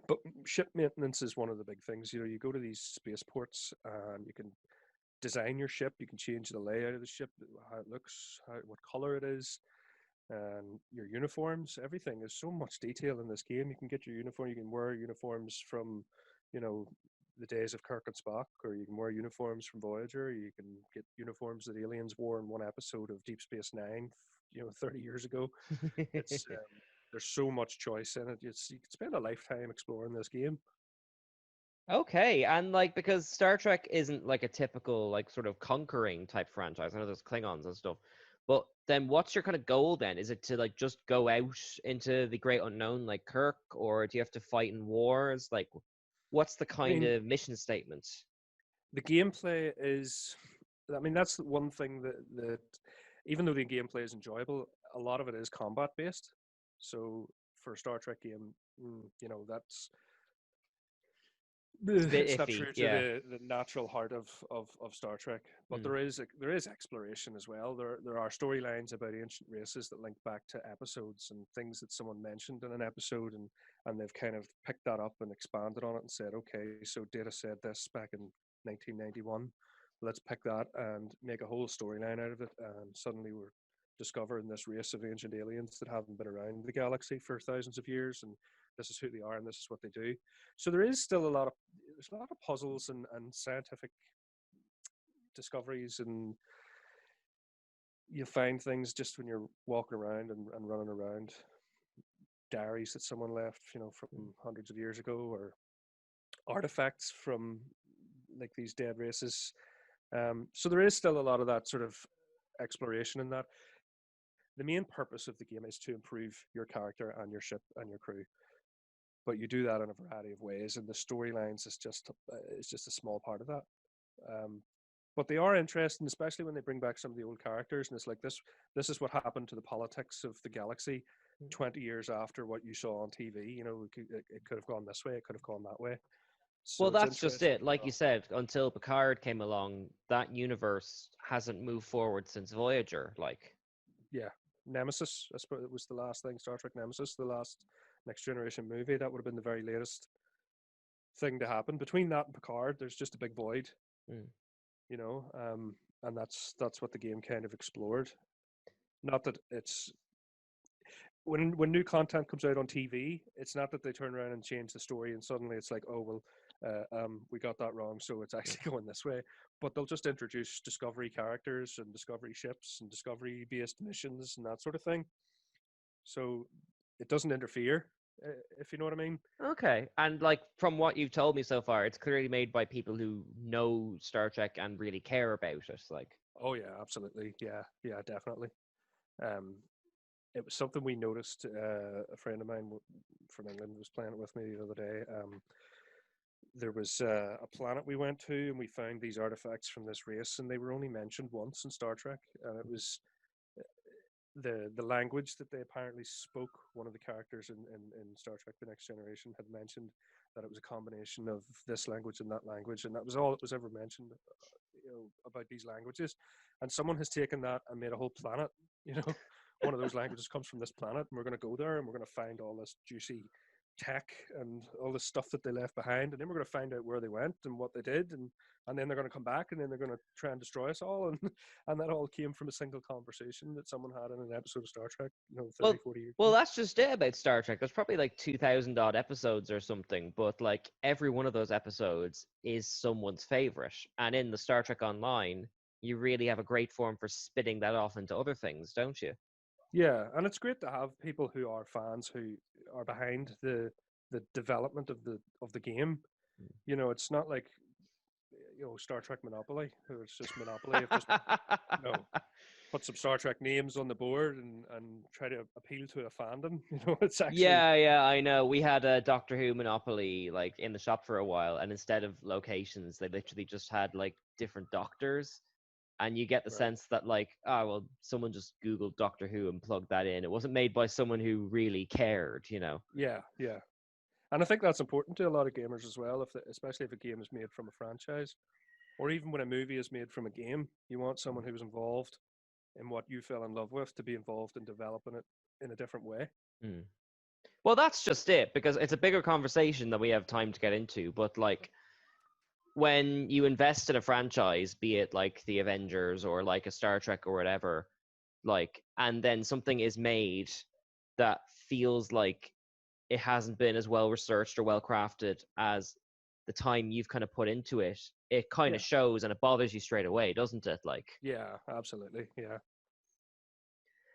But ship maintenance is one of the big things. You go to these spaceports and you can design your ship. You can change the layout of the ship, how it looks, what color it is, and your uniforms. Everything. There's so much detail in this game. You can get your uniform. You can wear uniforms from, the days of Kirk and Spock, or you can wear uniforms from Voyager. You can get uniforms that aliens wore in one episode of Deep Space Nine, 30 years ago. It's there's so much choice in it. You can spend a lifetime exploring this game. Okay, and like, because Star Trek isn't like a typical like sort of conquering type franchise. I know there's Klingons and stuff, But then what's your kind of goal then? Is it to like just go out into the great unknown like Kirk, or do you have to fight in wars? Like, what's the I kind mean, of mission statement? the gameplay is. I mean, that's the one thing that even though the gameplay is enjoyable, a lot of it is combat based. So for a Star Trek game, you know, that's It's a bit it's not iffy, true to yeah. the natural heart of Star Trek. But Mm. there is exploration as well. There are storylines about ancient races that link back to episodes and things that someone mentioned in an episode, and they've kind of picked that up and expanded on it and said, okay, so Data said this back in 1991. Let's pick that and make a whole storyline out of it. And suddenly we're discovering this race of ancient aliens that haven't been around the galaxy for thousands of years, and this is who they are and this is what they do. So there's a lot of puzzles and scientific discoveries, and you find things just when you're walking around and running around. Diaries that someone left, you know, from hundreds of years ago, or artifacts from like these dead races. So there is still a lot of that sort of exploration in that. The main purpose of the game is to improve your character and your ship and your crew, but you do that in a variety of ways, and the storylines is just a small part of that. But they are interesting, especially when they bring back some of the old characters, and it's like this is what happened to the politics of the galaxy 20 years after what you saw on TV. You know, it could have gone this way, it could have gone that way. So Well, it's that's just interesting it. as Like you well. said, until Picard came along, that universe hasn't moved forward since Voyager. Like, Yeah, Nemesis. I suppose it was the last thing. Star Trek Nemesis, the last Next Generation movie. That would have been the very latest thing to happen. Between that and Picard, there's just a big void. Mm. You know, and that's what the game kind of explored. Not that it's when new content comes out on TV, it's not that they turn around and change the story and suddenly it's like, oh well, we got that wrong, so it's actually going this way. But they'll just introduce discovery characters and discovery ships and discovery based missions and that sort of thing. So it doesn't interfere, if you know what I mean. okay. And like from what you've told me so far, it's clearly made by people who know Star Trek and really care about it. Like, Oh yeah, absolutely. Yeah, definitely. Um, it was something we noticed. A friend of mine from England was playing it with me the other day. There was a planet we went to, and we found these artifacts from this race, and they were only mentioned once in Star Trek, and it was the language that they apparently spoke. One of the characters in Star Trek: The Next Generation had mentioned that it was a combination of this language and that language, and that was all that was ever mentioned, you know, about these languages. And someone has taken that and made a whole planet. You know, one of those languages comes from this planet, and we're going to go there, and we're going to find all this juicy tech and all the stuff that they left behind, and then we're going to find out where they went and what they did, and then they're going to come back, and then they're going to try and destroy us all, and that all came from a single conversation that someone had in an episode of Star Trek, you know, 30, well, 40 years well, ago. that's just it about Star Trek. There's probably like 2,000 odd episodes or something, but like every one of those episodes is someone's favorite. And in the Star Trek Online, you really have a great form for spitting that off into other things, don't you? Yeah, and it's great to have people who are fans who are behind the development of the game. You know, it's not like, you know, Star Trek Monopoly, who it's just Monopoly of just, you know, put some Star Trek names on the board and try to appeal to a fandom. You know, it's actually Yeah, I know. We had a Doctor Who Monopoly like in the shop for a while, and instead of locations, they literally just had like different doctors, and you get the right. sense that like, oh well, someone just Googled Doctor Who and plugged that in. It wasn't made by someone who really cared, you know. Yeah. And I think that's important to a lot of gamers as well, especially if a game is made from a franchise, or even when a movie is made from a game. You want someone who was involved in what you fell in love with to be involved in developing it in a different way. Mm. Well, that's just it, because it's a bigger conversation that we have time to get into. But like, when you invest in a franchise, be it like the Avengers or like a Star Trek or whatever, like, and then something is made that feels like it hasn't been as well researched or well crafted as the time you've kind of put into it, it kind Yeah. of shows and it bothers you straight away, doesn't it? Like, Yeah, absolutely. Yeah.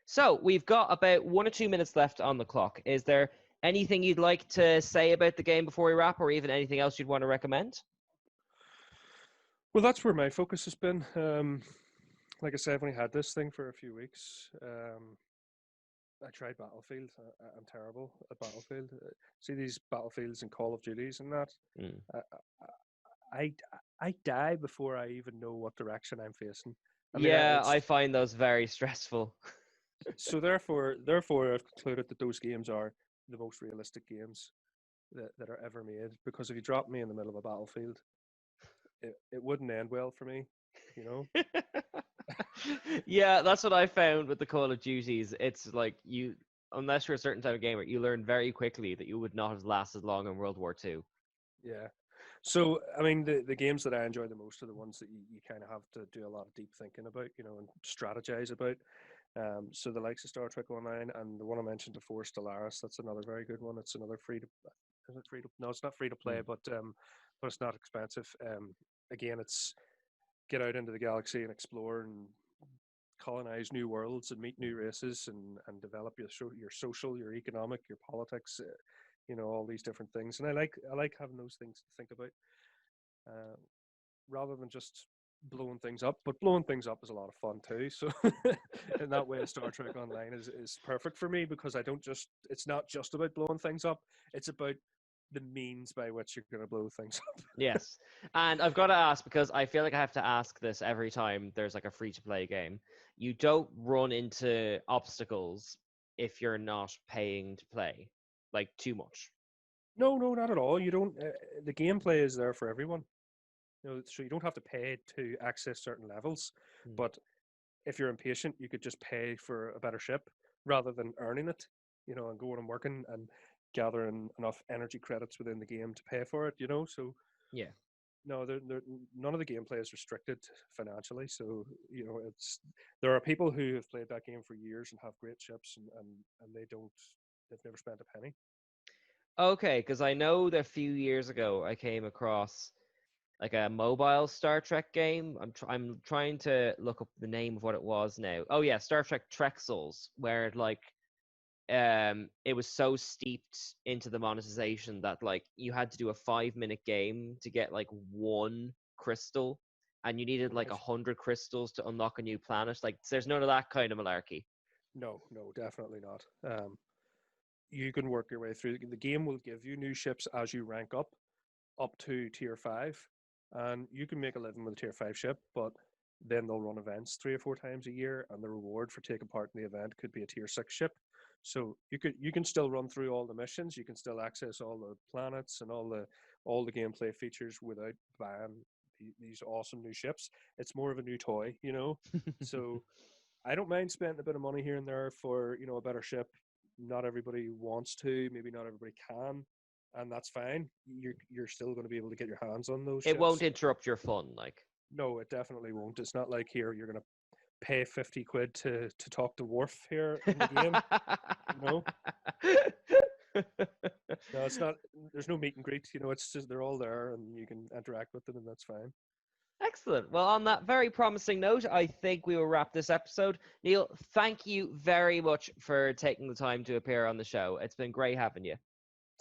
so we've got about 1 or 2 minutes left on the clock. Is there anything you'd like to say about the game before we wrap, or even anything else you'd want to recommend? Well, that's where my focus has been. like I said, I've only had this thing for a few weeks. I tried Battlefield. I'm terrible at Battlefield. See these Battlefields and Call of Duties and that. Mm. I die before I even know what direction I'm facing. I find those very stressful. So therefore, I've concluded that those games are the most realistic games that are ever made. Because if you drop me in the middle of a battlefield, it wouldn't end well for me. You know. Yeah, that's what I found with the Call of Duties. It's like unless you're a certain type of gamer, you learn very quickly that you would not have lasted long in World War II. Yeah. So, I mean, the games that I enjoy the most are the ones that you kind of have to do a lot of deep thinking about, and strategize about. So the likes of Star Trek Online and the one I mentioned before, Stellaris, that's another very good one. It's another no, it's not free to play, but it's not expensive. Again, it's get out into the galaxy and explore and colonize new worlds and meet new races and develop your social, your economic, your politics, all these different things. And I like having those things to think about, rather than just blowing things up. But blowing things up is a lot of fun too. So in that way, Star Trek Online is perfect for me, because it's not just about blowing things up. It's about the means by which you're going to blow things up. Yes. And I've got to ask, because I feel like I have to ask this every time there's like a free-to-play game. You don't run into obstacles if you're not paying to play, like, too much. No, not at all. You don't. The gameplay is there for everyone. So you don't have to pay to access certain levels. But if you're impatient, you could just pay for a better ship rather than earning it, and going and working and gathering enough energy credits within the game to pay for it, So yeah, no, none of the gameplay is restricted financially. So there are people who have played that game for years and have great ships, and they've never spent a penny. Okay, because I know that a few years ago I came across like a mobile Star Trek game. I'm trying to look up the name of what it was now. Oh yeah, Star Trek Trexels, where it was so steeped into the monetization that like you had to do a 5-minute game to get like one crystal, and you needed like 100 crystals to unlock a new planet. Like, there's none of that kind of malarkey. No, definitely not. You can work your way through. The game will give you new ships as you rank up to tier 5, and you can make a living with a tier 5 ship, but then they'll run events 3 or 4 times a year, and the reward for taking part in the event could be a tier 6 ship. So you can still run through all the missions, you can still access all the planets and all the gameplay features without buying these awesome new ships. It's more of a new toy, So I don't mind spending a bit of money here and there for a better ship. Not everybody wants to, maybe not everybody can, and that's fine. You're still going to be able to get your hands on those ships. It won't interrupt your fun, like. No, it definitely won't. It's not like here you're going to pay 50 quid to talk to Worf here in the game. No, it's not. There's no meet and greet. It's just they're all there and you can interact with them, and that's fine. Excellent. Well, on that very promising note, I think we will wrap this episode. Neil, thank you very much for taking the time to appear on the show. It's been great having you.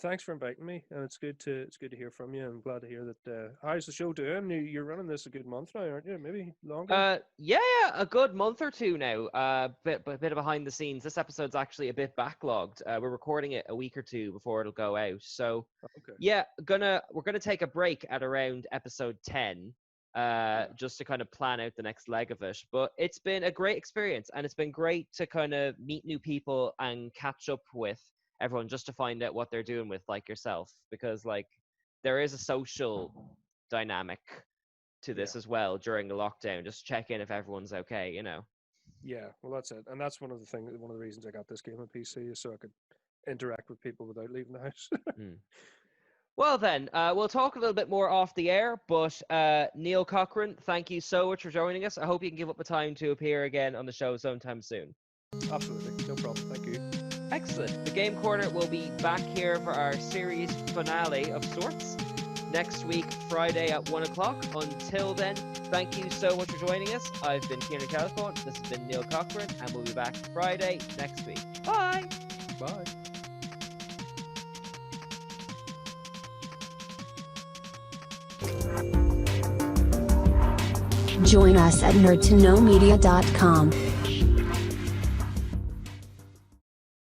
Thanks for inviting me, and it's good to hear from you. I'm glad to hear that. How's the show doing? You're running this a good month now, aren't you? Maybe longer. Yeah, a good month or two now. Bit of behind the scenes. This episode's actually a bit backlogged. We're recording it a week or two before it'll go out. So, yeah, we're gonna take a break at around episode 10. Just to kind of plan out the next leg of it. But it's been a great experience, and it's been great to kind of meet new people and catch up with everyone just to find out what they're doing with, like yourself, because like there is a social dynamic to this as well during the lockdown. Just check in if everyone's okay, Yeah, well, that's it, and that's one of the reasons I got this game on PC, is so I could interact with people without leaving the house. Well then, we'll talk a little bit more off the air, but Neil Cochrane, thank you so much for joining us. I hope you can give up the time to appear again on the show sometime soon. Absolutely, no problem, thank you. Excellent. The Game Corner will be back here for our series finale of sorts next week, Friday at 1 o'clock. Until then, thank you so much for joining us. I've been Kieran Calcone, this has been Neil Cochrane, and we'll be back Friday next week. Bye! Bye. Join us at nerdtoknowmedia.com.